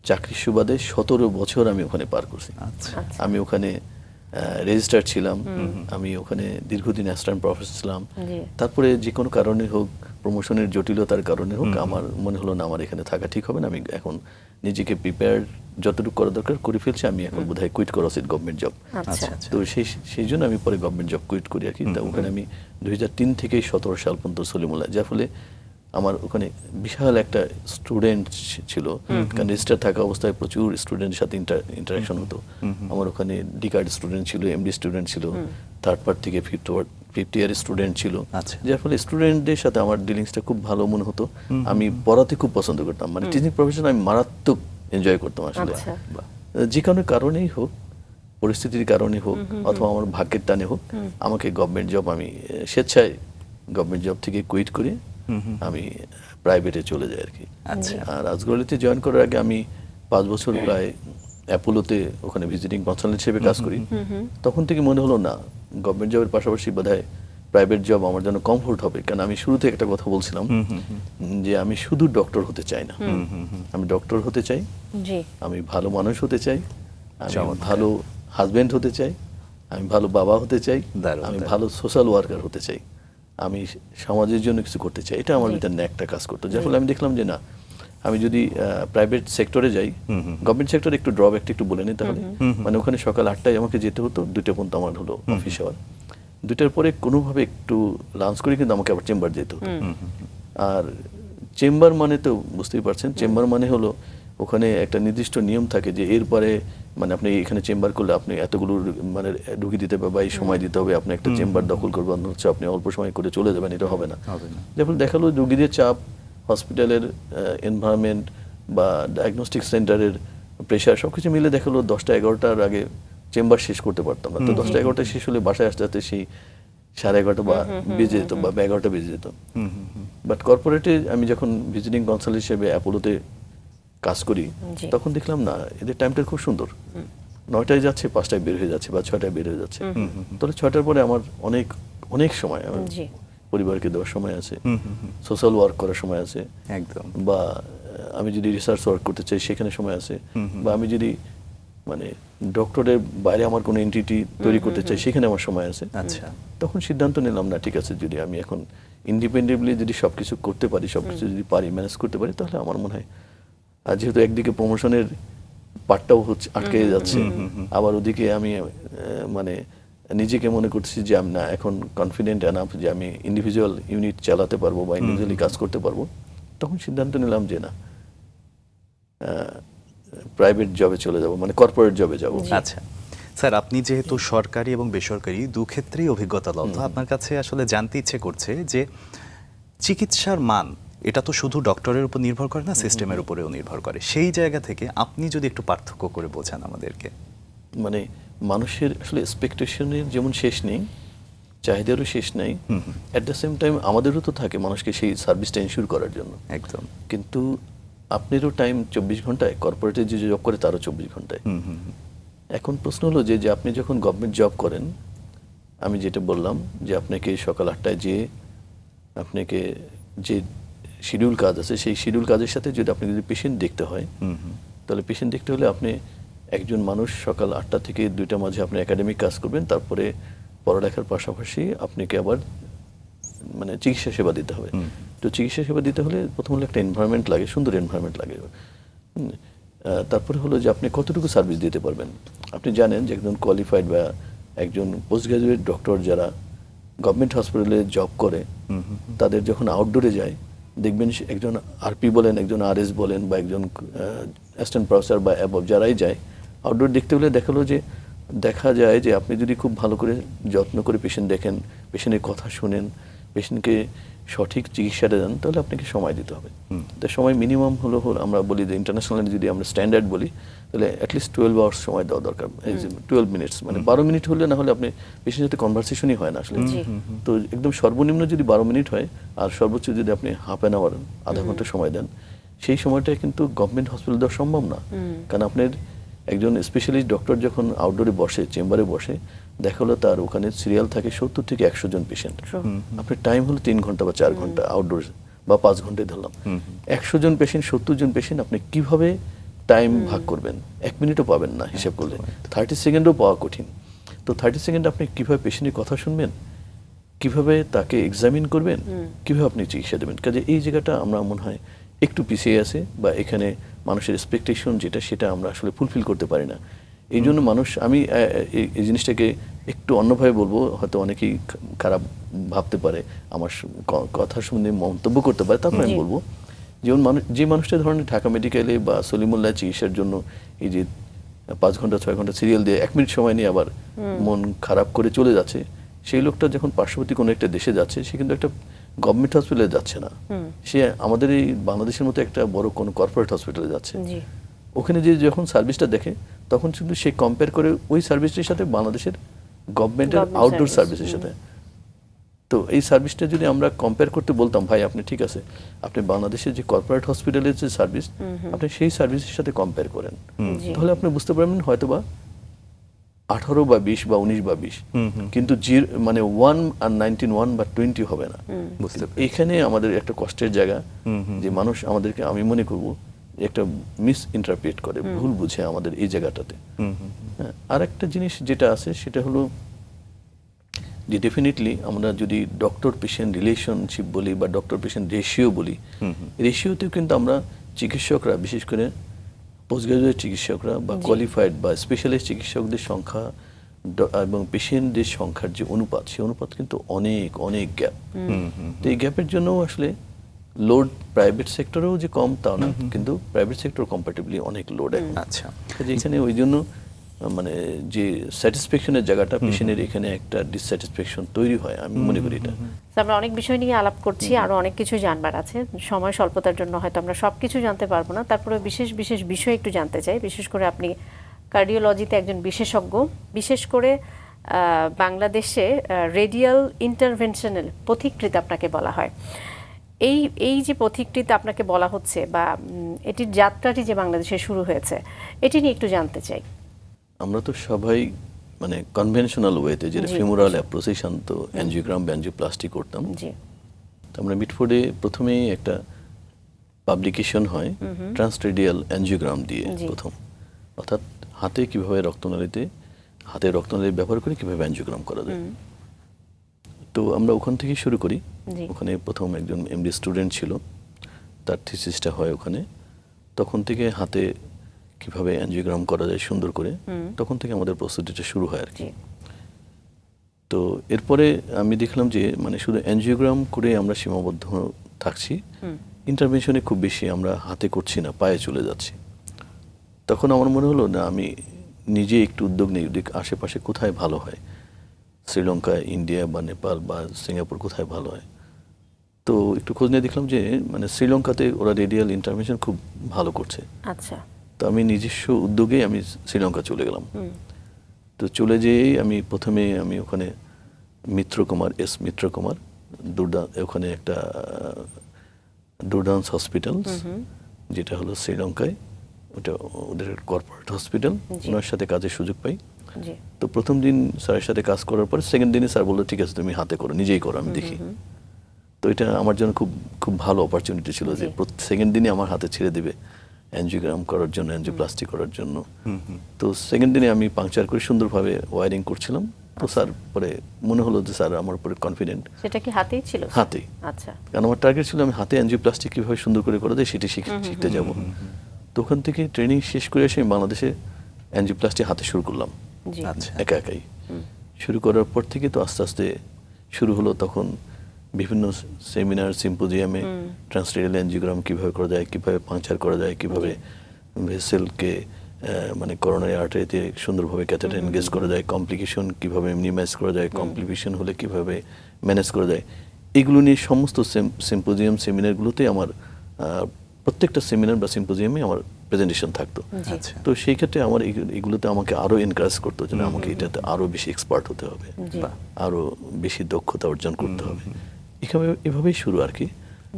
চাকরির সুবাদে 17 বছর আমি ওখানে পার করছি। আচ্ছা। আমি ওখানে রেজিস্ট্রার ছিলাম, আমি ওখানে দীর্ঘদিন অ্যাসিস্ট্যান্ট প্রফেসর ছিলাম। জি। তারপরে যে কোনো কারণে হোক, প্রমোশনের জটিলতার কারণে হোক, আমার মনে হলো না আমার এখানে থাকা ঠিক হবে না, আমি এখন নিজেকে প্রিপেয়ার যতটুকু করা দরকার করে ফেলছি, আমি এখন বোধহয় কুইট করা উচিত গভর্নমেন্ট জব। আচ্ছা আচ্ছা। তো সেই জন্য আমি পরে গভর্নমেন্ট জব কুইট করি আর কি। তা ওখানে আমি 2003 থেকে 17 সাল পর্যন্ত সলিমুল্লাহ, যার ফলে আমার ওখানে বিশাল একটা স্টুডেন্ট ছিল, কারণ রেজিস্টার থাকা অবস্থায় প্রচুর স্টুডেন্টের সাথে ইন্টারাকশন হতো। আমার ওখানে ডিকার্ড স্টুডেন্ট ছিল, এমডি স্টুডেন্ট ছিল, থার্ড পার্ট থেকে ফিফথ ইয়ার স্টুডেন্ট ছিল, আচ্ছা। যার ফলে স্টুডেন্টদের সাথে আমার ডিলিংসটা খুব ভালো মনে হতো। আমি পড়াতে খুব পছন্দ করতাম, মানে টিচিং প্রফেশন আমি মারাত্মক এনজয় করতাম আসলে। আচ্ছা। যে কোনো কারণেই হোক, পরিস্থিতির কারণে হোক অথবা আমার ভাগ্যের টানে হোক, আমাকে গভর্নমেন্ট জব, আমি স্বেচ্ছায় গভর্নমেন্ট জব থেকে কুইট করে আমি প্রাইভেটে চলে যাই আর কি। আচ্ছা। আর রাজগড়িতে জয়েন করার আগে আমি 5 বছর প্রায় অ্যাপোলোতে ওখানে ভিজিটিং কনসালটেন্ট হিসেবে কাজ করি। তখন থেকে মনে হলো না, গভর্নমেন্ট জবের পাশাপাশি বোধহয় প্রাইভেট জব আমার জন্য কমফোর্ট হবে, কারণ আমি শুরুতে একটা কথা বলছিলাম যে আমি শুধু ডক্টর হতে চাই না, আমি ডক্টর হতে চাই, জি আমি ভালো মানুষ হতে চাই, আমি চমৎকার। ভালো হাজবেন্ড হতে চাই, আমি ভালো বাবা হতে চাই, দারুণ, আমি দারুণ। ভালো সোশ্যাল ওয়ার্কার হতে চাই, আমি সমাজের জন্য কিছু করতে চাই। এটা আমার ভিতরে একটা কাজ করতো, যার ফলে আমি দেখলাম যে না, আমি যদি প্রাইভেট সেক্টরে যাই, গভর্নমেন্ট সেক্টরে একটু ড্রব্যাকটা একটু বলে নিই তাহলে। মানে ওখানে সকাল 8টায় আমাকে যেতে হতো, 2টা পর্যন্ত আমার হলো অফিস আওয়ার, 2টার পরে কোনোভাবে একটু লাঞ্চ করে কিন্তু আমাকে আবার চেম্বার যেতে হতো। আর চেম্বার মানে তো বুঝতেই পারছেন, চেম্বার মানে হলো ওখানে একটা নির্দিষ্ট নিয়ম থাকে যে এরপরে মানে আপনি এখানে চেম্বার করলে আপনি এতগুলো মানে ঢুকি দিতে হবে বা এই সময় দিতে হবে, আপনি একটা চেম্বার দখল করবেন, হচ্ছে আপনি অল্প সময় করে চলে যাবেন, এটা হবে না। যেমন দেখালো রোগীদের চাপ, হসপিটালের এনভায়রনমেন্ট বা ডায়াগনস্টিক সেন্টারের প্রেশার, সবকিছু মিলে দেখালো 10টা 11টার আগে চেম্বার শেষ করতে পারতাম না। তো 10টা 11টা শেষ হলে বাসায় আসতে আসতে সেই 11:30 বা বেজে যেত বা 11টা বেজে যেত। বাট কর্পোরেটে আমি যখন ভিজিটিং কনসালটেন্ট হিসেবে অ্যাপোলোতে কাজ করি, জি। তখন দেখলাম না, এদের টাইমটা খুব সুন্দর, 9টায় যাচ্ছে, 5টায় বের হয়ে যাচ্ছে বা 6টায় বের হয়ে যাচ্ছে। তাহলে 6টার পরে আমার অনেক অনেক সময় আমার জি পরিবারকে দেওয়ার সময় আছে, সোশ্যাল ওয়ার্ক করার সময় আছে, একদম। বা আমি যদি রিসার্চ ওয়ার্ক করতে চাই সেখানে সময় আছে, বা আমি যদি মানে ডক্টরের বাইরে আমার কোনো এন্টিটি তৈরি করতে চাই সেখানে আমার সময় আছে। আচ্ছা। তখন সিদ্ধান্ত নিলাম না, ঠিক আছে, যদি আমি এখন ইন্ডিপেন্ডেন্টলি যদি সবকিছু করতে পারি, সবকিছু যদি পারি ম্যানেজ করতে পারি, তাহলে আমার মনে হয়, আর যেহেতু একদিকে প্রমোশনের পার্টটাও হচ্ছে আটকে যাচ্ছে, আবার ওদিকে আমি মানে নিজেকে মনে করছি যে আমি না এখন কনফিডেন্ট এনাফ যে আমি ইন্ডিভিজুয়াল ইউনিট চালাতে পারবো বা ইন্ডিভিজুয়ালি কাজ করতে পারবো, তখন সিদ্ধান্ত নিলাম যে না, প্রাইভেট জবে চলে যাব, মানে কর্পোরেট জবে যাব। আচ্ছা স্যার, আপনি যেহেতু সরকারি এবং বেসরকারি দু ক্ষেত্রেই অভিজ্ঞতা লব্ধ, আপনার কাছে আসলে জানতে ইচ্ছে করছে যে চিকিৎসার মান এটা তো শুধু ডক্টরের উপর নির্ভর করে না, সিস্টেমের উপরেও নির্ভর করে। সেই জায়গা থেকে আপনি যদি একটু পার্থক্য করে বোঝান আমাদেরকে। মানে মানুষের আসলে এক্সপেকটেশনের যেমন শেষ নেই, চাহিদারও শেষ নেই, অ্যাট দ্য সেম টাইম আমাদেরও তো থাকে মানুষকে সেই সার্ভিসটা এনশিওর করার জন্য। একদম। কিন্তু আপনারও টাইম 24 ঘন্টায়, কর্পোরেটে যে জব করে তারও 24 ঘন্টায়। এখন প্রশ্ন হলো যে আপনি যখন গভর্নমেন্ট জব করেন, আমি যেটা বললাম যে আপনাকে সকাল 8টায় যে আপনাকে যে শিডিউল কাজ আছে, সেই শিডিউল কাজের সাথে যদি আপনি যদি পেশেন্ট দেখতে হয়, তাহলে পেশেন্ট দেখতে হলে আপনি একজন মানুষ সকাল 8টা থেকে 2টার মাঝে আপনি একাডেমিক কাজ করবেন, তারপরে পড়ালেখার পাশাপাশি আপনাকে আবার মানে চিকিৎসা সেবা দিতে হবে। তো চিকিৎসা সেবা দিতে হলে প্রথম হলো একটা এনভায়রনমেন্ট লাগে, সুন্দর এনভায়রনমেন্ট লাগে। তারপরে হলো যে আপনি কতটুকু সার্ভিস দিতে পারবেন। আপনি জানেন যে একজন কোয়ালিফাইড বা একজন পোস্ট গ্রাজুয়েট ডক্টর যারা গভর্নমেন্ট হসপিটালে জব করে, তাদের যখন আউটডোরে যায় দেখবেন একজন আরপি বলেন, একজন আরএস বলেন, বা একজন অ্যাসিস্ট্যান্ট প্রফেসর বা অ্যাবভ যারাই যায় আউটডোর দেখতে হলে দেখা যায় যে আপনি যদি খুব ভালো করে যত্ন করে পেশেন্ট দেখেন, পেশেন্টের কথা শুনেন, পেশেন্টকে সঠিক চিকিৎসাটা দেন, তাহলে আপনাকে সময় দিতে হবে। তো সময় মিনিমাম হলো আমরা বলি যে ইন্টারন্যাশনালি যদি আমরা স্ট্যান্ডার্ড বলি, তাহলে অ্যাটলিস্ট 12 আওয়ার্স সময় দেওয়া দরকার, 12 মিনিটস, মানে 12 মিনিট হলে না হলে আপনি পেশেন্টের সাথে কনভারসেশনই হয় না আসলে। তো একদম সর্বনিম্ন যদি 12 মিনিট হয়, আর সর্বোচ্চ যদি আপনি হাফ অ্যান আওয়ার, আধা ঘন্টা সময় দেন, সেই সময়টা কিন্তু গভর্নমেন্ট হসপিটাল দেওয়া সম্ভব না। কারণ আপনার একজন স্পেশালিস্ট ডক্টর যখন আউটডোরে বসে, চেম্বারে বসে, দেখা হলো তার ওখানে সিরিয়াল থাকে 70 থেকে 100 জন পেশেন্ট, আপনার টাইম হলো 3 ঘন্টা বা 4 ঘন্টা আউটডোর, বা 5 ঘন্টায় ধরলাম। 100 জন পেশেন্ট, 70 জন পেশেন্ট, আপনি কিভাবে টাইম ভাগ করবেন? 1 মিনিটও পাবেন না হিসাব করলে, 30 সেকেন্ডও পাওয়া কঠিন। তো 30 সেকেন্ড আপনি কিভাবে পেশেন্টের কথা শুনবেন, কিভাবে তাকে এক্সামিন করবেন, কিভাবে আপনি চিকিৎসা দেবেন? কাজে এই জায়গাটা আমরা মনে হয় একটু পিছিয়ে আছে, বা এখানে মানুষের এক্সপেকটেশন যেটা, সেটা আমরা আসলে ফুলফিল করতে পারি না। এই জন্য মানুষ, আমি এই জিনিসটাকে একটু অন্যভাবে বলবো, হয়তো অনেকেই খারাপ ভাবতে পারে, আমার কথা শুনে মন্তব্য করতে পারে, তারপর আমি বলবো যেমন যে মানুষটা ধরনের ঢাকা মেডিকেলে বা সলিমুল্লাহ চিকিৎসার জন্য এই যে 5 ঘন্টা 6 ঘন্টা সিরিয়াল দিয়ে 1 মিনিট সময় নিয়ে আবার মন খারাপ করে চলে যাচ্ছে, সেই লোকটা যখন পার্শ্ববর্তী কোনো একটা দেশে যাচ্ছে, সে কিন্তু একটা গভর্নমেন্ট হসপিটালে যাচ্ছে না, সে আমাদের এই বাংলাদেশের মতো একটা বড় কোনো কর্পোরেট হসপিটালে যাচ্ছে। ওখানে যে যখন সার্ভিসটা দেখে, তখন কিন্তু সে কম্পেয়ার করে ওই সার্ভিসটির সাথে বাংলাদেশের গভর্নমেন্টের আউটডোর সার্ভিসের সাথে। তো এই সার্ভিসটা যদি আমরা কম্পেয়ার করতে বলতাম, ভাই আপনি ঠিক আছে, আপনি বাংলাদেশের যে কর্পোরেট হসপিটালের যে সার্ভিস, আপনি সেই সার্ভিসের সাথে কম্পেয়ার করেন, তাহলে আপনি বুঝতে পারবেন হয়তোবা 18 বা 20 বা 19 বা 20, কিন্তু মানে 1 আর 19 বা 20 হবে না। এখানে আমাদের একটা কষ্টের জায়গা, যে মানুষ আমাদেরকে, আমি মনে করব একটা মিস ইন্টারপ্রেট করে, ভুল বুঝে আমাদের এই জায়গাটাতে। আর একটা জিনিস যেটা আছে সেটা হলো যে ডেফিনেটলি আমরা যদি ডক্টর পেশেন্ট রিলেশনশিপ বলি বা ডক্টর পেশেন্ট রেশিও বলি, রেশিওতেও কিন্তু আমরা চিকিৎসকরা, বিশেষ করে পোস্ট গ্রাজুয়েট চিকিৎসকরা বা কোয়ালিফাইড বা স্পেশালিস্ট চিকিৎসকদের সংখ্যা এবং পেশেন্টদের সংখ্যার যে অনুপাত, সেই অনুপাত কিন্তু অনেক অনেক গ্যাপ। তো এই গ্যাপের জন্য আসলে লোড প্রাইভেট সেক্টরেও যে কম তা না, কিন্তু প্রাইভেট সেক্টর কম্পারেটিভলি অনেক লোড এখন। আচ্ছা, এখানে ওই জন্য মানে যে স্যাটিসফ্যাকশনের জায়গাটা, পেশেন্টের এখানে একটা ডিসস্যাটিসফ্যাকশন তৈরি হয়, আমি মনে করি এটা। আমরা অনেক বিষয় নিয়ে আলাপ করছি, আরো অনেক কিছু জানবার আছে, সময় স্বল্পতার জন্য হয়তো আমরা সবকিছু জানতে পারবো না, তারপরে বিশেষ বিশেষ বিষয় একটু জানতে চাই। বিশেষ করে আপনি কার্ডিওলজিতে একজন বিশেষজ্ঞ, বিশেষ করে বাংলাদেশে রেডিয়াল ইন্টারভেনশনাল পথিকৃৎ আপনাকে বলা হয়। এই যে পথিকৃৎ আপনাকে বলা হচ্ছে, বা এটির যাত্রাটি যে বাংলাদেশে শুরু হয়েছে, এটি নিয়ে একটু জানতে চাই। আমরা তো সবাই মানে কনভেনশনাল ওয়েতে, যেটা ফিমোরাল অ্যাপ্রোসেশন, তো অ্যাঞ্জিওগ্রাম বা অ্যাঞ্জিওপ্লাস্টি করতাম। আমরা মিডফোর্ডে প্রথমেই একটা পাবলিকেশন হয় ট্রান্সরেডিয়াল অ্যাঞ্জিওগ্রাম দিয়ে, প্রথম, অর্থাৎ হাতে কিভাবে রক্তনালীতে, হাতে রক্তনালী ব্যবহার করে কিভাবে অ্যাঞ্জিওগ্রাম করা যায়। তো আমরা ওখান থেকে শুরু করি। জি। ওখানে প্রথম একজন এমডি স্টুডেন্ট ছিল, তার থিসিসটা হয় ওখানে। তখন থেকে হাতে কিভাবে অ্যাঞ্জিওগ্রাম করা যায় সুন্দর করে, তখন থেকে আমাদের প্রস্তুতিটা শুরু হয় আর কি। জি। তো এরপরে আমি দেখলাম যে মানে শুধু অ্যাঞ্জিওগ্রাম করে আমরা সীমাবদ্ধ থাকছি, ইন্টারভেনশনে খুব বেশি আমরা হাতে করছি না, পায়ে চলে যাচ্ছি। তখন আমার মনে হলো না, আমি নিজে একটু উদ্যোগ নিই, আশেপাশে কোথায় ভালো হয়, শ্রীলঙ্কা, ইন্ডিয়া বা নেপাল বা সিঙ্গাপুর কোথায় ভালো হয়। তো একটু খোঁজ নিয়ে দেখলাম যে মানে শ্রীলঙ্কাতে ওরা রেডিয়াল ইন্টারভেনশন খুব ভালো করছে। আচ্ছা। তো আমি নিজস্ব উদ্যোগে আমি শ্রীলঙ্কা চলে গেলাম। তো চলে যেয়েই আমি প্রথমে ওখানে মিত্রকুমার ওখানে একটা ডুরডান্স হসপিটাল, যেটা হলো শ্রীলঙ্কায়, ওটা ওদের কর্পোরেট হসপিটাল, ওনার সাথে কাজের সুযোগ পাই। জি। তো প্রথম দিন স্যারের সাথে কাজ করার পর সেকেন্ড দিনে স্যার বললো ঠিক আছে তুমি হাতে করো, নিজেই করো, আমি দেখি। তো এটা আমার জন্য খুব খুব ভালো অপরচুনিটি ছিল যে সেকেন্ড দিনে আমার হাতে ছেড়ে দেবে অ্যাঞ্জিওগ্রাম করার জন্য, অ্যাঞ্জিওপ্লাস্টি করার জন্য। তো সেকেন্ড দিনে আমি পাংচার করে সুন্দরভাবে ওয়ারিং করছিলাম। তো স্যার পরে মনে হলো যে স্যার আমার উপরে কনফিডেন্ট। সেটা কি হাতেই ছিল? হাতেই। আচ্ছা। কারণ আমার টার্গেট ছিল আমি হাতে অ্যাঞ্জিওপ্লাস্টি কীভাবে সুন্দর করে করা যায় সেটি শিখতে যাব। তো ওখান থেকে ট্রেনিং শেষ করে এসে আমি বাংলাদেশে অ্যাঞ্জিওপ্লাস্টি হাতে শুরু করলাম। জি। আচ্ছা। একা একাই শুরু করার পর থেকে তো আস্তে আস্তে শুরু হলো তখন বিভিন্ন সেমিনার, সিম্পোজিয়ামে ট্রান্সরেডিয়াল অ্যাঞ্জিওগ্রাম কীভাবে করা যায়, কীভাবে পাংচার করা যায়, কীভাবে ভেসেলকে মানে করোনারি আর্টারিতে সুন্দরভাবে ক্যাথেটার এনগেজ করা যায়, কমপ্লিকেশন কীভাবে মিনিমাইজ করা যায়, কমপ্লিকেশন হলে কীভাবে ম্যানেজ করা যায়, এগুলো নিয়ে সমস্ত সিম্পোজিয়াম সেমিনারগুলোতে আমার প্রত্যেকটা সেমিনার বা সিম্পোজিয়ামে আমার প্রেজেন্টেশন থাকতো। আচ্ছা। তো সেই ক্ষেত্রে আমার এগুলোতে আমাকে আরো এনকারেজ করতো যে আমাকে এটাতে আরো বেশি এক্সপার্ট হতে হবে, আরো বেশি দক্ষতা অর্জন করতে হবে। এভাবেই শুরু আর কি।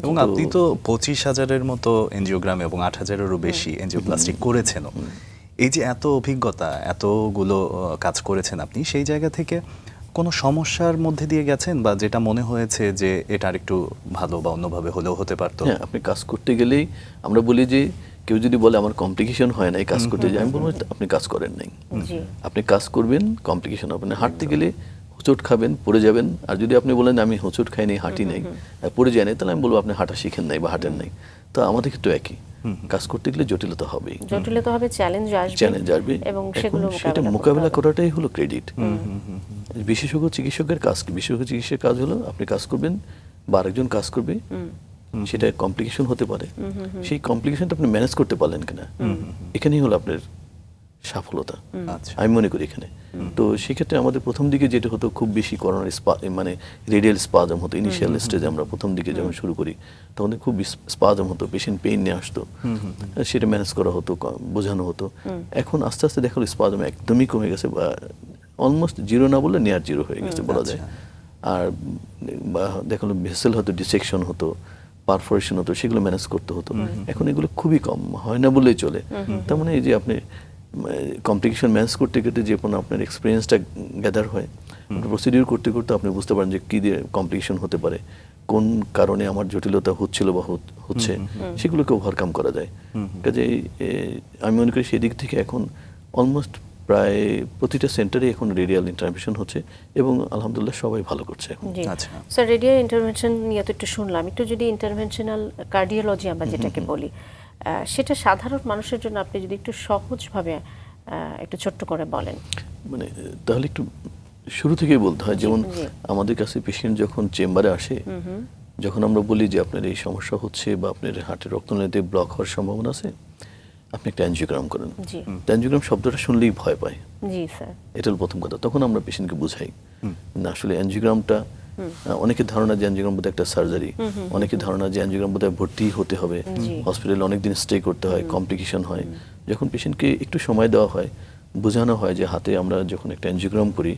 এবং আপনি তো 25,000-এর মতো এনজিওগ্রাম এবং 8,000-এরও বেশি এনজিওপ্লাস্টিক করেছেন। এই যে এত অভিজ্ঞতা, এতগুলো কাজ করেছেন আপনি, সেই জায়গা থেকে কোনো সমস্যার মধ্যে দিয়ে গেছেন বা যেটা মনে হয়েছে যে এটা আরেকটু ভালো বা অন্যভাবে হলেও হতে পারতো? হ্যাঁ, আপনি কাজ করতে গেলেই আমরা বলি যে কেউ যদি বলে আমার কমপ্লিকেশন হয় না এই কাজ করতে যাই, আমি বলবো আপনি কাজ করেন নাই। আপনি কাজ করবেন, কমপ্লিকেশন হবে না। হাঁটতে গেলে হোঁচট খাবেন, পড়ে যাবেন। আর যদি আপনি বলেন আমি হোঁচট খাই নাই, হাঁটি নাই, পড়ে যাই নাই, তাহলে আমি বলবো আপনি হাঁটা শিখেন নাই বা হাঁটেন নাই। তো আমাদের ক্ষেত্রে একই, কাজ করতে গেলে জটিলতা হবেই, জটিলতা হবে, চ্যালেঞ্জ আসবে এবং সেগুলো সেটা মোকাবেলা করাটাই হলো ক্রেডিট। বিশেষজ্ঞ চিকিৎসকের কাজ কি? বিশেষজ্ঞ চিকিৎসকের কাজ হলো আপনি কাজ করবেন বা আরেকজন কাজ করবে, সেটা কমপ্লিকেশন হতে পারে, সেই কমপ্লিকেশনটা আপনি ম্যানেজ করতে পারলেন কিনা, এখানেই হলো আপনার সফলতা আমি মনে করি এখানে। তো সেক্ষেত্রে আমাদের প্রথম দিকে যেটা হতো খুব বেশি করোনার মানে রেডিয়াল স্পাজম হতো ইনিশিয়াল স্টেজে। আমরা প্রথম দিকে যখন শুরু করি তখন খুব স্পাজম হতো, পেশেন্ট পেইন নিয়ে আসতো, সেটা ম্যানেজ করা হতো, বোঝানো হতো। এখন আস্তে আস্তে দেখা গেলো স্পাজম একদমই কমে গেছে, বা অলমোস্ট জিরো না বললে নিয়ার জিরো হয়ে গেছে বলা যায়। আর দেখা গেলো ভেসেল হতো, ডিসেকশন হতো, পারফোরেশন হতো, সেগুলো ম্যানেজ করতে হতো। এখন এগুলো খুবই কম, হয় না বললেই চলে। তার মানে এই যে আপনি কমপ্লিকেশন ম্যানেজ করতে করতে যে কোনো আপনার এক্সপিরিয়েন্সটা গ্যাদার হয়, প্রসিডিউর করতে করতে আপনি বুঝতে পারেন যে কী দিয়ে কমপ্লিকেশন হতে পারে, কোন কারণে আমার জটিলতা হচ্ছিল বা হচ্ছে, সেগুলোকে ওভারকাম করা যায়। কাজে আমি মনে করি সেদিক থেকে এখন অলমোস্ট প্রায় প্রতিটা সেন্টারে এখন রেডিয়াল ইন্টারভেনশন হচ্ছে এবং আলহামদুলিল্লাহ সবাই ভালো করছে এখন। আচ্ছা স্যার, রেডিয়াল ইন্টারভেনশন নিয়ে তো একটু শুনলাম, একটু যদি ইন্টারভেনশনাল কার্ডিওলজি আমরা যেটাকে বলি, সেটা সাধারণ মানুষের জন্য আপনি যদি একটু সহজভাবে একটু ছোট্ট করে বলেন। মানে তাহলে একটু শুরু থেকেই বলতে হয়, যেমন আমাদের কাছে পেশেন্ট যখন চেম্বারে আসে, যখন আমরা বলি যে আপনার এই সমস্যা হচ্ছে বা আপনার হার্টের রক্তনালীতে ব্লক হওয়ার সম্ভাবনা আছে, আপনি একটা অ্যাঞ্জিওগ্রাম করেন। অ্যাঞ্জিওগ্রাম শব্দটা শুনলেই ভয় পায়। জি স্যার, এটা হলো প্রথম কথা। তখন আমরা পেশেন্টকে বুঝাই না আসলে অ্যাঞ্জিওগ্রামটা, অনেকের ধারণা যে অ্যাঞ্জিওগ্রাম বোধহয় একটা সার্জারি, অনেকের ধারণা যে অ্যাঞ্জিওগ্রাম বোধহয় ভর্তি হতে হবে, হসপিটালে অনেকদিন স্টে করতে হয়, কমপ্লিকেশন হয়। যখন পেশেন্টকে একটু সময় দেওয়া হয়, বোঝানো হয় যে হাতে আমরা যখন একটা অ্যাঞ্জিওগ্রাম করি,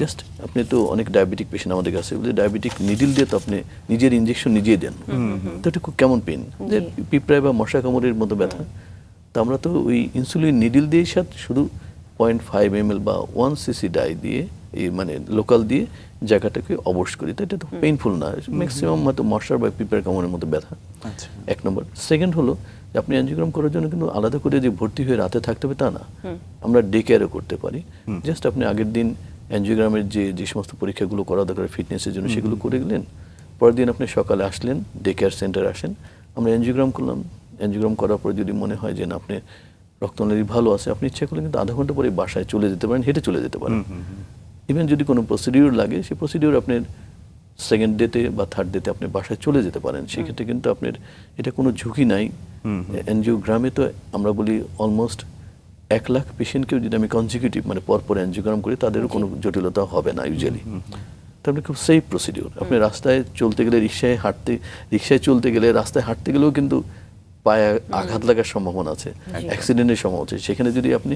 জাস্ট আপনি তো অনেক ডায়াবেটিক পেশেন্ট আমাদের কাছে, ডায়াবেটিক নিডিল দিয়ে তো আপনি নিজের ইনজেকশন নিজেই দেন, তো এটা খুব কেমন পেন, যে পিঁপড়ায় বা মশা কামড়ের মতো ব্যথা। তো আমরা তো ওই ইনসুলিন নিডিল দিয়ে সাথে শুধু 0.5 ml বা 1 cc ডাই দিয়ে, এই মানে লোকাল দিয়ে জায়গাটাকে অবশ করি। তো এটা তো পেইনফুল না, ম্যাক্সিমাম হয়তো মশার বা পিঁপড়ার কামড়ের মতো ব্যথা। এক নম্বর। সেকেন্ড হলো যে আপনি অ্যাঞ্জিওগ্রাম করার জন্য কিন্তু আলাদা করে যে ভর্তি হয়ে রাতে থাকতে হবে তা না, আমরা ডে কেয়ারও করতে পারি। জাস্ট আপনি আগের দিন অ্যানজিওগ্রামের যে সমস্ত পরীক্ষাগুলো করা দরকার ফিটনেসের জন্য সেগুলো করে গেলেন। পরের দিন আপনি সকালে আসলেন, ডে কেয়ার সেন্টারে আসেন, আমরা অ্যানজিওগ্রাম করলাম। অ্যানজিওগ্রাম করার পরে যদি মনে হয় যে না আপনি রক্তনালী ভালো আছে, আপনি ইচ্ছা করলে কিন্তু আধা ঘন্টা পরে বাসায় চলে যেতে পারেন, হেঁটে চলে যেতে পারেন। ইভেন যদি কোনো প্রসিডিউর লাগে, সেই প্রসিডিউর আপনার সেকেন্ড ডেতে বা থার্ড ডেতে আপনি বাসায় চলে যেতে পারেন। সেক্ষেত্রে কিন্তু আপনার এটা কোনো ঝুঁকি নাই। অ্যানজিওগ্রামে তো আমরা বলি অলমোস্ট 1 লাখ পেশেন্টকেও যদি আমি কনজিকিউটিভ মানে পরপর অ্যানজিওগ্রাম করি, তাদেরও কোনো জটিলতা হবে না ইউজুয়ালি। তারপরে খুব সেফ প্রসিডিউর। আপনি রাস্তায় চলতে গেলে, রিক্সায় চলতে গেলে, রাস্তায় হাঁটতে গেলেও কিন্তু পায়ে আঘাত লাগার সম্ভাবনা আছে, অ্যাক্সিডেন্টের সম্ভাবনা আছে। সেখানে যদি আপনি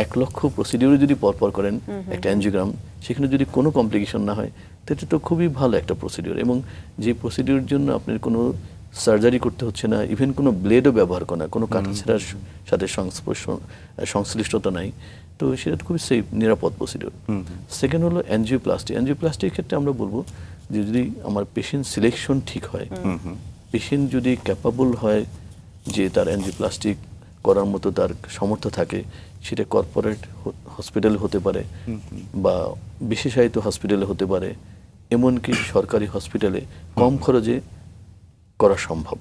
1 লক্ষ প্রসিডিউরে যদি পরপর করেন একটা অ্যানজিওগ্রাম, সেখানে যদি কোনো কমপ্লিকেশন না হয়, এটা তো খুবই ভালো একটা প্রসিডিউর। এবং যে প্রসিডিউরের জন্য আপনার কোনো সার্জারি করতে হচ্ছে না, ইভেন কোনো ব্লেডও ব্যবহার করে না, কোনো কাটাছেঁড়ার সাথে সংশ্লিষ্টতা নাই, তো সেটা খুবই সেফ, নিরাপদ প্রসিডিউর। সেকেন্ড হলো অ্যানজিওপ্লাস্টি। অ্যানজিওপ্লাস্টির ক্ষেত্রে আমরা বলবো যে যদি আমার পেশেন্ট সিলেকশন ঠিক হয়, পেশেন্ট যদি ক্যাপাবল হয় যে তার অ্যানজিওপ্লাস্টিক করার মতো তার সামর্থ্য থাকে, সেটা কর্পোরেট হসপিটালে হতে পারে বা বিশেষায়িত হসপিটালে হতে পারে, এমনকি সরকারি হসপিটালে কম খরচে করা সম্ভব।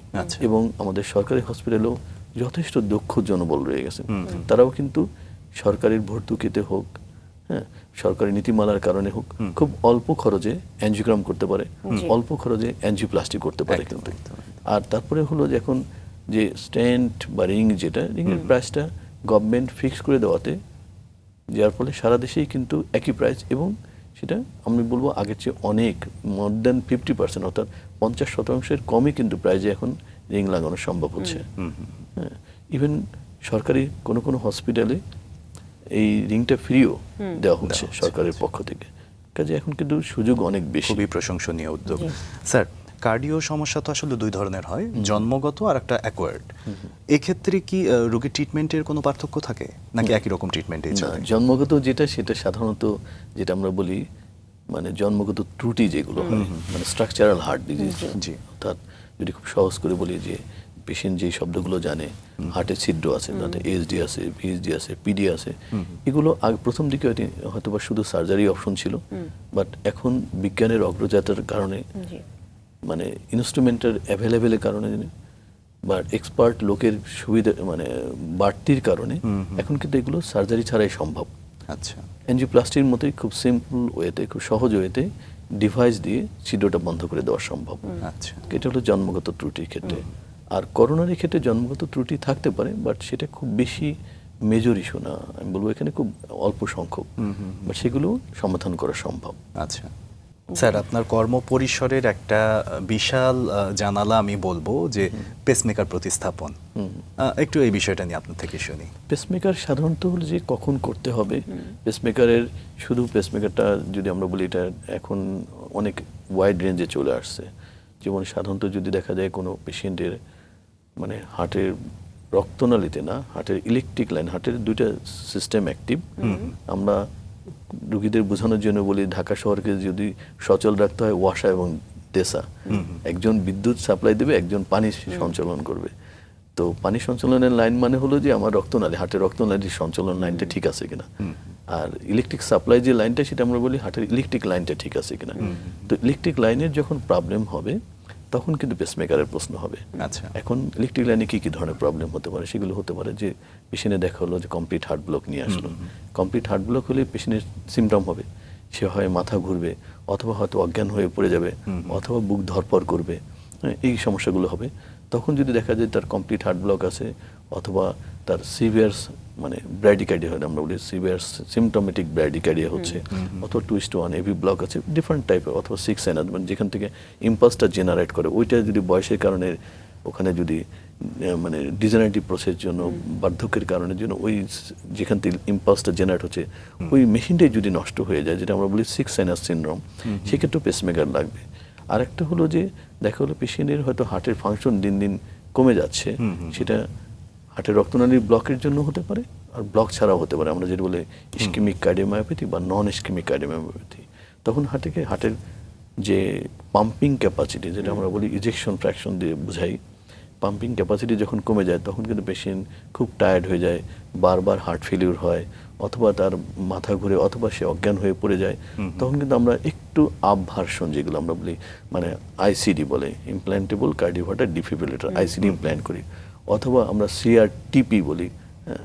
এবং আমাদের সরকারি হসপিটালেও যথেষ্ট দক্ষ জনবল রয়ে গেছে। তারাও কিন্তু সরকারের ভর্তুকিতে হোক, হ্যাঁ, সরকারি নীতিমালার কারণে হোক, খুব অল্প খরচে অ্যানজিওগ্রাম করতে পারে, অল্প খরচে অ্যানজিওপ্লাস্টি করতে পারে কিন্তু। আর তারপরে হলো যে এখন যে স্ট্যান্ড বা রিং, যেটা রিংয়ের প্রাইসটা গভর্নমেন্ট ফিক্স করে দেওয়াতে, যার ফলে সারা দেশেই কিন্তু একই প্রাইস, এবং সেটা আমি বলবো আগের চেয়ে অনেক মোর দ্যান 50%, অর্থাৎ 50% কমই কিন্তু প্রাইজে এখন রিং লাগানো সম্ভব হচ্ছে। হ্যাঁ, ইভেন সরকারি কোনো হসপিটালে এই রিংটা ফ্রিও দেওয়া হচ্ছে সরকারের পক্ষ থেকে। কাজে এখন কিন্তু সুযোগ অনেক বেশি। খুবই প্রশংসনীয় উদ্যোগ। স্যার, কার্ডিও সমস্যা তো আসলে 2 ধরনের হয়, জন্মগত আর একটা অ্যাকোয়ার্ড। এক্ষেত্রে কি রোগীর ট্রিটমেন্টের কোনো পার্থক্য থাকে নাকি একই রকম ট্রিটমেন্টই চলে? জন্মগত সেটা সাধারণত যেটা আমরা বলি মানে জন্মগত ত্রুটি যেগুলো হয়, মানে স্ট্রাকচারাল হার্ট ডিজিজ। জি। অর্থাৎ যদি খুব সহজ করে বলি যে পেশেন্ট যে শব্দগুলো জানে, হার্টের ছিদ্র আছে, এসডি আছে, ভিএসডি আছে, পিডি আছে, এগুলো প্রথম দিকে হয়তো বা শুধু সার্জারি অপশন ছিল, বাট এখন বিজ্ঞানের অগ্রযাত্রার কারণে, মানে ইনস্ট্রুমেন্টের অ্যাভেলেবেলের কারণে বা এক্সপার্ট লোকের সুবিধা মানে বাড়তির কারণে এখন কিন্তু এগুলো সার্জারি ছাড়াই সম্ভব। আচ্ছা। অ্যানজিওপ্লাস্টির মতোই খুব সিম্পল ওয়েতে, খুব সহজ ওয়েতে ডিভাইস দিয়ে ছিদ্রটা বন্ধ করে দেওয়া সম্ভব। আচ্ছা। এটা হলো জন্মগত ত্রুটির ক্ষেত্রে। আর করোনারি ক্ষেত্রে জন্মগত ত্রুটি থাকতে পারে, বাট সেটা খুব বেশি মেজর ইস্যু না, আমি বলবো এখানে খুব অল্প সংখ্যক, বাট সেগুলো সমাধান করা সম্ভব। আচ্ছা স্যার, আপনার কর্মপরিসরের একটা বিশাল জানালা আমি বলবো যে পেসমেকার প্রতিস্থাপন, একটু এই বিষয়টা নিয়ে আপনার থেকে শুনি। পেসমেকার সাধারণত হলো যে কখন করতে হবে, পেসমেকারের শুধু পেসমেকারটা যদি আমরা বলি এটা এখন অনেক ওয়াইড রেঞ্জে চলে আসছে। যেমন সাধারণত যদি দেখা যায় কোনো পেশেন্টের মানে হার্টের রক্তনালীতে না, হার্টের ইলেকট্রিক লাইন, হার্টের 2টা সিস্টেম অ্যাক্টিভ। আমরা রুগীদের বোঝানোর জন্য বলি ঢাকা শহরকে যদি সচল রাখতে হয় ওয়াসা এবং দেশা, একজন বিদ্যুৎ সাপ্লাই দেবে, একজন পানি সঞ্চালন করবে। তো পানি সঞ্চালনের লাইন মানে হলো যে আমার রক্তনালী, হার্টের রক্তনালীর সঞ্চালন লাইনটা ঠিক আছে কিনা, আর ইলেকট্রিক সাপ্লাই যে লাইনটা সেটা আমরা বলি হার্টের ইলেকট্রিক লাইনটা ঠিক আছে কিনা। তো ইলেকট্রিক লাইনের যখন প্রবলেম হবে তখন কিন্তু পেসমেকারের প্রশ্ন হবে। আচ্ছা। এখন ইলেকট্রিক লাইনে কি ধরনের প্রবলেম হতে পারে, সেগুলো হতে পারে যে পেশেন্টে দেখা হলো যে কমপ্লিট হার্ট ব্লক নিয়ে আসলো। কমপ্লিট হার্ট ব্লক হলে পেশেন্টের সিমটম হবে, সে হয় মাথা ঘুরবে, অথবা হয়তো অজ্ঞান হয়ে পড়ে যাবে, অথবা বুক ধরপড় করবে, এই সমস্যাগুলো হবে। তখন যদি দেখা যায় তার কমপ্লিট হার্ট ব্লক আছে, অথবা তার সিভিয়ার মানে ব্র্যাডিকার্ডিয়া হয়, আমরা বলি সিভিয়ার সিমটোমেটিক ব্র্যাডিকার্ডিয়া হচ্ছে, অথবা 2:1 এভি ব্লক আছে, ডিফারেন্ট টাইপের, অথবা 6NR মানে যেখান থেকে ইম্পালসটা জেনারেট করে, ওইটা যদি বয়সের কারণে ওখানে যদি মানে ডিজেনারেটিভ প্রসেস জন্য, বার্ধক্যের কারণের জন্য ওই যেখান থেকে ইম্পালসটা জেনারেট হচ্ছে ওই মেশিনটাই যদি নষ্ট হয়ে যায়, যেটা আমরা বলি 6NR সিনড্রোম, সেক্ষেত্রেও পেসমেকার লাগবে। আরেকটা হলো যে দেখা হলো পেশেন্টের হয়তো হার্টের ফাংশন দিন দিন কমে যাচ্ছে, সেটা হার্টের রক্তনালীর ব্লকের জন্য হতে পারে, আর ব্লক ছাড়াও হতে পারে, আমরা যেটা বলে ইস্কেমিক কার্ডিওমায়োপ্যাথি বা নন ইস্কেমিক কার্ডিওমায়োপ্যাথি। তখন হার্টের যে পাম্পিং ক্যাপাসিটি, যেটা আমরা বলি ইজেকশন ফ্র্যাকশন দিয়ে বোঝাই, পাম্পিং ক্যাপাসিটি যখন কমে যায় তখন কিন্তু পেশেন্ট খুব টায়ার্ড হয়ে যায়, বারবার হার্ট ফেলিউর হয়, অথবা তার মাথা ঘুরে অথবা সে অজ্ঞান হয়ে পড়ে যায়, তখন কিন্তু আমরা একটু আপভার্সন যেগুলো আমরা বলি, মানে আইসিডি বলে, ইমপ্ল্যান্টেবল কার্ডিওভার্টার ডিফিব্রিলেটর, আইসিডি ইমপ্ল্যান্ট করি, অথবা আমরা সিআরটিপি বলি, হ্যাঁ,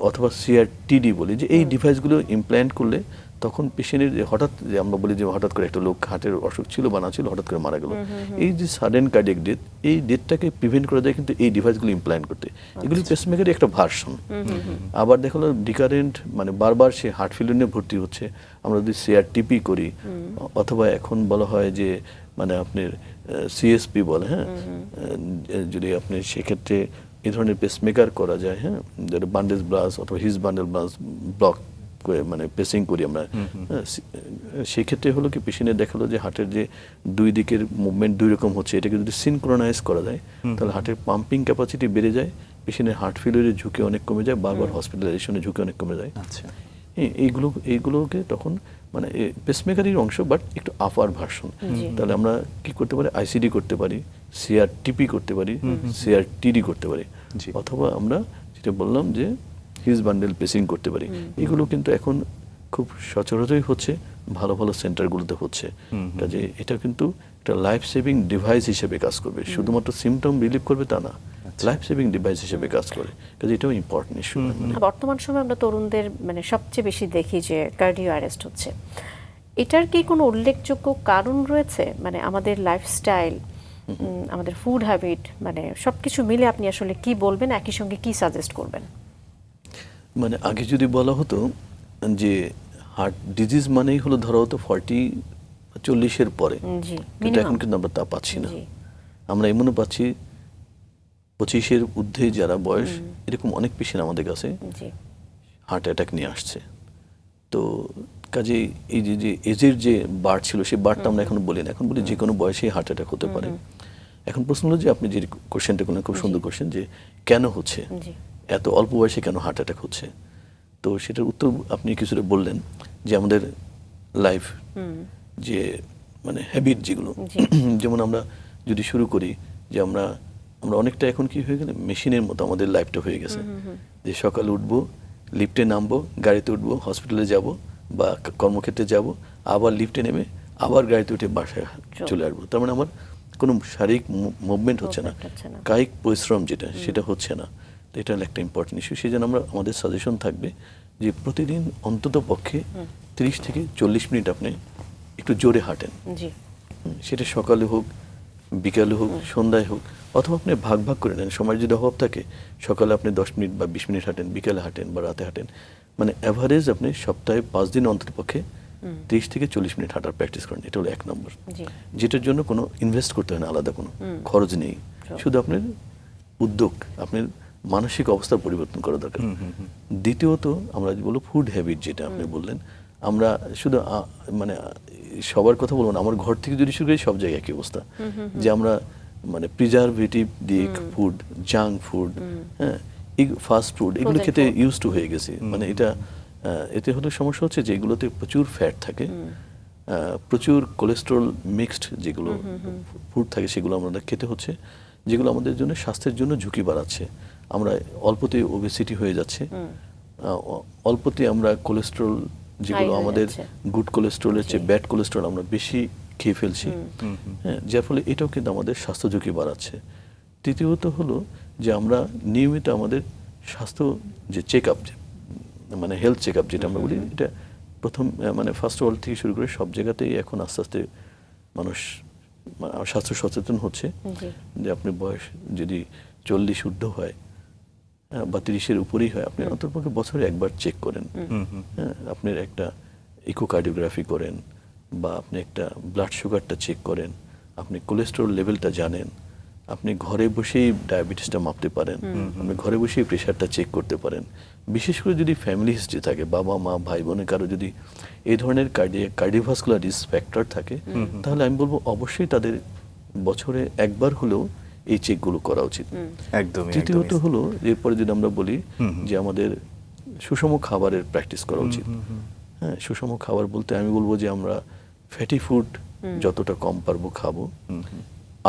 অথবা সিআরটিডি বলি, যে এই ডিভাইসগুলো ইমপ্ল্যান্ট করলে তখন পেশেন্টের হঠাৎ, যে আমরা বলি যে হঠাৎ করে একটা লোক হার্টের অসুখ ছিল বা না ছিল, হঠাৎ করে মারা গেল, এই যে সাডেন কার্ডিয়াক ডেথ, এই ডেথটাকে প্রিভেন্ট করা যায় কিন্তু এই ডিভাইসগুলো ইমপ্ল্যান্ট করতে। এগুলি পেসমেকারের একটা ভার্সন। আবার দেখা গেলো রিকারেন্ট, মানে বারবার সে হার্ট ফেলিউর নিয়ে ভর্তি হচ্ছে, আমরা যদি সিআরটিপি করি, অথবা এখন বলা হয় যে মানে আপনার সিএসপি বলে, হ্যাঁ, যদি আপনি সেক্ষেত্রে এই ধরনের পেসমেকার করা যায়, হ্যাঁ, যেটা বান্ডেজ ব্লাস অথবা হিজ বান্ডেল ব্লাস ব্লক মানে পেসিং করি আমরা, সেই ক্ষেত্রে হলো কি পেশেন্টের দেখালো যে হার্টের যে দুই দিকের মুভমেন্ট দুই রকম হচ্ছে, এটাকে যদি সিনক্রোনাইজ করা যায় তাহলে হার্টের পাম্পিং ক্যাপাসিটি বেড়ে যায়, পেশেন্টের হার্ট ফেলিউরের ঝুঁকি অনেক কমে যায়, বারবার হসপিটালাইজেশনের ঝুঁকি অনেক কমে যায়। আচ্ছা, এইগুলোকে তখন মানে পেসমেকারের অংশ, বাট একটু আপার ভার্সন। তাহলে আমরা কি করতে পারি, আইসিডি করতে পারি, সিআরটিপি করতে পারি, সিআরটিডি করতে পারি, অথবা আমরা যেটা বললাম যে হিজ বান্ডেল পেসিং করতে পারি। এগুলো কিন্তু এখন খুব সচরাচরই হচ্ছে, ভালো ভালো সেন্টারগুলোতে হচ্ছে। কাজে এটা কিন্তু একটা লাইফ সেভিং ডিভাইস হিসেবে কাজ করবে, শুধুমাত্র সিমটম রিলিভ করবে তা না, লাইফ সেভিং ডিভাইস হিসেবে কাজ করে। কাজে এটাও ইম্পর্টেন্ট ইস্যু। বর্তমান সময়ে আমরা তরুণদের মানে সবচেয়ে বেশি দেখি যে কার্ডিও অ্যারেস্ট হচ্ছে, এটার কি কোনো উল্লেখযোগ্য কারণ রয়েছে? মানে আমাদের লাইফস্টাইল, আমাদের ফুড হ্যাবিট, মানে সবকিছু মিলে আপনি আসলে কি বলবেন, একই সঙ্গে কি সাজেস্ট করবেন? মানে আগে যদি বলা হতো যে হার্ট ডিজিজ মানেই হলো ধরা হতো 40-40-এর পরে, কিন্তু এখন কিন্তু আমরা তা পাচ্ছি না। আমরা এমনও পাচ্ছি 25-এর ঊর্ধ্বে যারা বয়স, এরকম অনেক পেশেন্ট আমাদের কাছে হার্ট অ্যাটাক নিয়ে আসছে। তো কাজে এই যে এজের যে বার ছিল, সেই বারটা আমরা এখন বলি না, এখন বলি যে কোনো বয়সে হার্ট অ্যাটাক হতে পারে। এখন প্রশ্ন হলো যে আপনি যে কোশ্চেনটা করলেন, খুব সুন্দর কোশ্চেন, যে কেন হচ্ছে, এত অল্প বয়সে কেন হার্ট অ্যাটাক হচ্ছে? তো সেটার উত্তর আপনি কিছুটা বললেন, যে আমাদের লাইফ যে মানে হ্যাবিট যেগুলো, যেমন আমরা যদি শুরু করি যে আমরা অনেকটা এখন কি হয়ে গেলে মেশিনের মতো আমাদের লাইফটা হয়ে গেছে, যে সকালে উঠবো, লিফটে নামবো, গাড়িতে উঠবো, হসপিটালে যাব বা কর্মক্ষেত্রে যাব, আবার লিফটে নেমে আবার গাড়িতে উঠে বাসায় চলে আসবো। তার মানে আমার কোনো শারীরিক মুভমেন্ট হচ্ছে না, কায়িক পরিশ্রম যেটা সেটা হচ্ছে না। তো এটা হলো একটা ইম্পর্টেন্ট ইস্যু। সেই জন্য আমাদের সাজেশন থাকবে যে প্রতিদিন অন্তত পক্ষে 30 থেকে 40 মিনিট আপনি একটু জোরে হাঁটেন, সেটা সকালে হোক, বিকালে হোক, সন্ধ্যায় হোক, অথবা আপনি ভাগ ভাগ করে নেন। সময় যদি অভাব থাকে, সকালে আপনি 10 মিনিট বা 20 মিনিট হাঁটেন, বিকালে হাঁটেন বা রাতে হাঁটেন, মানে অ্যাভারেজ আপনি সপ্তাহে 5 দিন অন্তত পক্ষে 30 থেকে 40 মিনিট হাঁটার প্র্যাকটিস করেন। এটা হলো 1 নম্বর, যেটার জন্য কোনো ইনভেস্ট করতে হয় না, আলাদা কোনো খরচ নেই, শুধু আপনার উদ্যোগ, আপনার মানসিক অবস্থার পরিবর্তন করা দরকার। দ্বিতীয়ত আমরা বলবো ফুড হ্যাবিট, যেটা আপনি বললেন, আমরা শুধু মানে সবার কথা বলবো না, আমার ঘর থেকে যদি শুরু করি সব জায়গায় একই অবস্থা, যে আমরা মানে প্রিজারভেটিভ দিয়ে ফুড, জাঙ্ক ফুড, হ্যাঁ, ফাস্ট ফুড, এগুলো খেতে ইউজ টু হয়ে গেছি। মানে এটা এতে হলে সমস্যা হচ্ছে যে এগুলোতে প্রচুর ফ্যাট থাকে, প্রচুর কোলেস্টেরল মিক্সড যেগুলো ফুড থাকে, সেগুলো আমাদের খেতে হচ্ছে, যেগুলো আমাদের জন্য স্বাস্থ্যের জন্য ঝুঁকি বাড়াচ্ছে। আমরা অল্পতে ওবেসিটি হয়ে যাচ্ছে, অল্পতে আমরা কোলেস্টেরল যেগুলো আমাদের গুড কোলেস্টেরলের চেয়ে ব্যাড কোলেস্টেরল আমরা বেশি খেয়ে ফেলছি, হ্যাঁ, যার ফলে এটাও কিন্তু আমাদের স্বাস্থ্য ঝুঁকি বাড়াচ্ছে। তৃতীয়ত হলো যে আমরা নিয়মিত আমাদের স্বাস্থ্য যে চেক আপ, মানে হেলথ চেক আপ যেটা আমরা বলি, এটা প্রথম মানে ফার্স্ট ওয়ার্ল্ড থেকে শুরু করে সব জায়গাতেই এখন আস্তে আস্তে মানুষ স্বাস্থ্য সচেতন হচ্ছে, যে আপনার বয়স যদি 40 ঊর্ধ্ব হয় বা 30-এর উপরেই হয়, আপনি অন্ততপক্ষে বছরে একবার চেক করেন, হ্যাঁ, আপনার একটা ইকোকার্ডিওগ্রাফি করেন, বা আপনি একটা ব্লাড সুগারটা চেক করেন, আপনি কোলেস্টেরল লেভেলটা জানেন, আপনি ঘরে বসেই ডায়াবেটিসটা মাপতে পারেন, আপনি ঘরে বসেই প্রেশারটা চেক করতে পারেন। বিশেষ করে যদি ফ্যামিলি হিস্ট্রি থাকে, বাবা মা ভাই বোনের কারো যদি এই ধরনের কার্ডিওভাস্কুলার রিস্ক ফ্যাক্টর থাকে, তাহলে আমি বলবো অবশ্যই তাদের বছরে একবার হলেও এই চেকগুলো করা উচিত। একদমই। তৃতীয়ত হলো এরপরে যদি আমরা বলি যে আমাদের সুষম খাবারের প্র্যাকটিস করা উচিত। হ্যাঁ, সুষম খাবার বলতে আমি বলবো যে আমরা ফ্যাটি ফুড যতটা কম পারবো খাবো,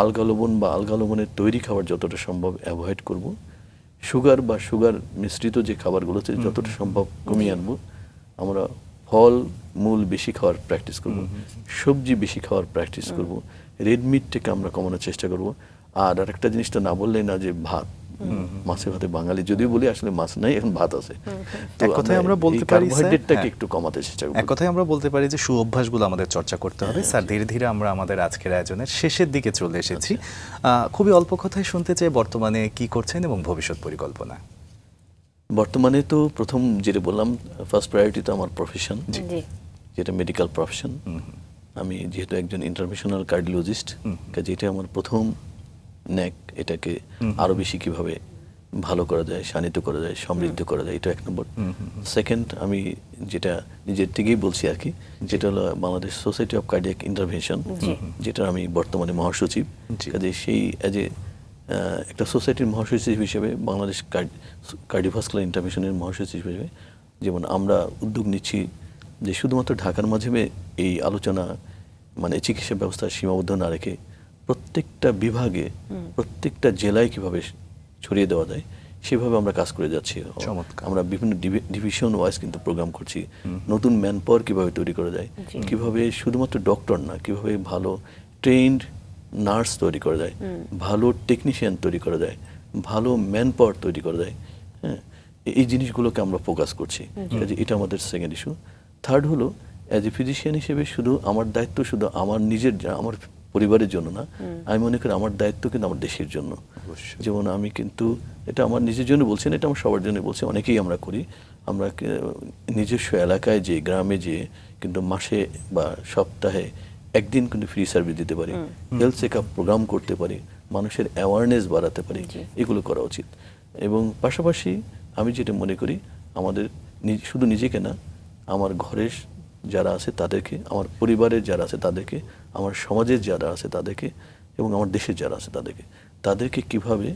আলগা লবণ বা আলগা লবণের তৈরি খাবার যতটা সম্ভব অ্যাভয়েড করব, সুগার বা সুগার মিশ্রিত যে খাবারগুলো আছে যতটা সম্ভব কমিয়ে আনবো। আমরা ফল মূল বেশি খাওয়ার প্র্যাকটিস করব, সবজি বেশি খাওয়ার প্র্যাকটিস করব, রেড মিটটাকে আমরা কমানোর চেষ্টা করব। আর আরেকটা জিনিসটা না বললেই না, যে ভাত, মাছে ভাতে বাঙালি যদিও বলি আসলে মাছ নাই, এখন ভাত আছে। তো এক কথায় আমরা বলতে পারি, স্যার, কার্বোহাইড্রেটটাকে একটু কমাতে চেষ্টা করব। এক কথায় আমরা বলতে পারি যে সুঅভ্যাসগুলো আমাদের চর্চা করতে হবে। স্যার, ধীরে ধীরে আমরা আমাদের আজকের আয়োজনের শেষের দিকে চলে এসেছি। খুবই অল্প কথায় শুনতে চাই বর্তমানে কি করছেন এবং ভবিষ্যৎ পরিকল্পনা। বর্তমানে তো প্রথম যেটা বললাম, ফার্স্ট প্রায়োরিটি তো আমার প্রফেশন, জি যেটা মেডিকেল প্রফেশন। আমি যেহেতু একজন ইন্টারভেনশনাল কার্ডিওলজিস্ট, কাজে এটা আমার প্রথম ন্যাক। এটাকে আরো বেশি কিভাবে ভালো করা যায়, শানিত করা যায়, সমৃদ্ধ করা যায়, এটা এক নম্বর। সেকেন্ড, আমি যেটা নিজের থেকেই বলছি আর কি, যেটা হলো Bangladesh society of cardiac intervention, যেটা আমি বর্তমানে মহাসচিব। কাজে সেই এজ এ একটা সোসাইটির মহাসচিব হিসেবে, বাংলাদেশ কার্ডিওভাস্কুলার ইন্টারভেনশনের মহাসচিব হিসেবে, যেমন আমরা উদ্যোগ নিচ্ছি যে শুধুমাত্র ঢাকার মাধ্যমে এই আলোচনা মানে চিকিৎসা ব্যবস্থা সীমাবদ্ধ না রেখে প্রত্যেকটা বিভাগে, প্রত্যেকটা জেলায় কিভাবে ছড়িয়ে দেওয়া যায় সেভাবে আমরা কাজ করে যাচ্ছি। আমরা বিভিন্ন ডিভিশন ওয়াইজ কিন্তু প্রোগ্রাম করছি। নতুন ম্যান পাওয়ার কিভাবে তৈরি করা যায়, কিভাবে শুধুমাত্র ডক্টর না, কিভাবে ভালো ট্রেন্ড নার্স তৈরি করা যায়, ভালো টেকনিশিয়ান তৈরি করা যায়, ভালো ম্যান পাওয়ার তৈরি করা যায়। হ্যাঁ, এই জিনিসগুলোকে আমরা ফোকাস করছি। কাজে এটা আমাদের সেকেন্ড ইস্যু। থার্ড হলো, অ্যাজ এ ফিজিশিয়ান হিসেবে শুধু আমার দায়িত্ব শুধু আমার নিজের, আমার পরিবারের জন্য না, আমি মনে করি আমার দায়িত্ব কিন্তু আমার দেশের জন্য। যেমন আমি কিন্তু এটা আমার নিজের জন্য বলছি না, এটা আমার সবার জন্য বলছি, অনেকেই আমরা করি। আমরা নিজস্ব এলাকায় যে, গ্রামে যে কিন্তু মাসে বা সপ্তাহে একদিন কিন্তু ফ্রি সার্ভিস দিতে পারি, হেলথ চেক আপ প্রোগ্রাম করতে পারি, মানুষের অ্যাওয়ারনেস বাড়াতে পারি, এগুলো করা উচিত। এবং পাশাপাশি আমি যেটা মনে করি, আমাদের শুধু নিজেকে না, আমার ঘরের যারা আছে তাদেরকে, আমার পরিবারের যারা আছে তাদেরকে, আমার সমাজের যারা আছে তাদেরকে, এবং আমার দেশের যারা আছে তাদেরকে কিভাবে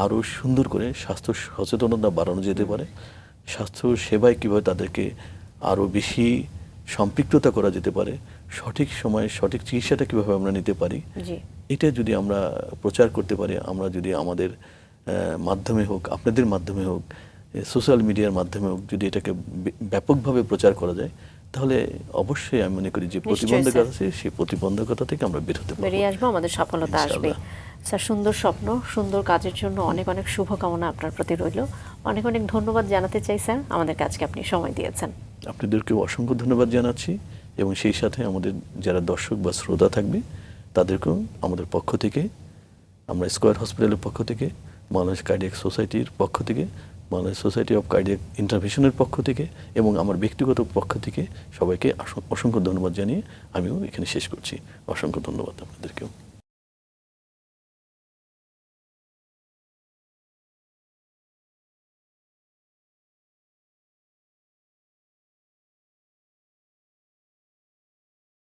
আরও সুন্দর করে স্বাস্থ্য সচেতনতা বাড়ানো যেতে পারে, স্বাস্থ্য সেবায় কিভাবে তাদেরকে আরও বেশি সম্পৃক্ততা করা যেতে পারে, সঠিক সময়ে সঠিক চিকিৎসাটা কিভাবে আমরা নিতে পারি, এটা যদি আমরা প্রচার করতে পারি, আমরা যদি আমাদের মাধ্যমে হোক, আপনাদের মাধ্যমে হোক, সোশ্যাল মিডিয়ার মাধ্যমে হোক, যদি এটাকে ব্যাপকভাবে প্রচার করা যায়, তাহলে অবশ্যই আমি মনে করি যে প্রতিবন্ধকতা আছে, সেই প্রতিবন্ধকতা থেকে আমরা বেরিয়ে আসবো, আমাদের সফলতা আসবে। স্যার, সুন্দর স্বপ্ন, সুন্দর কাজের জন্য অনেক অনেক শুভকামনা আপনার প্রতি রইল। অনেক অনেক ধন্যবাদ জানাতে চাই স্যার, আমাদেরকে আজকে আপনি সময় দিয়েছেন। আপনাদেরকেও অসংখ্য ধন্যবাদ জানাচ্ছি, এবং সেই সাথে আমাদের যারা দর্শক বা শ্রোতা থাকবে তাদেরকেও আমাদের পক্ষ থেকে, আমরা স্কয়ার হসপিটালের পক্ষ থেকে, বাংলাদেশ কার্ডিয়াক সোসাইটির পক্ষ থেকে, বাংলাদেশ সোসাইটি অফ কার্ডিয়াক ইন্টারভেনশনের পক্ষ থেকে, এবং আমার ব্যক্তিগত পক্ষ থেকে সবাইকে অসংখ্য ধন্যবাদ জানিয়ে আমিও এখানে শেষ করছি। অসংখ্য ধন্যবাদ আপনাদেরকেও।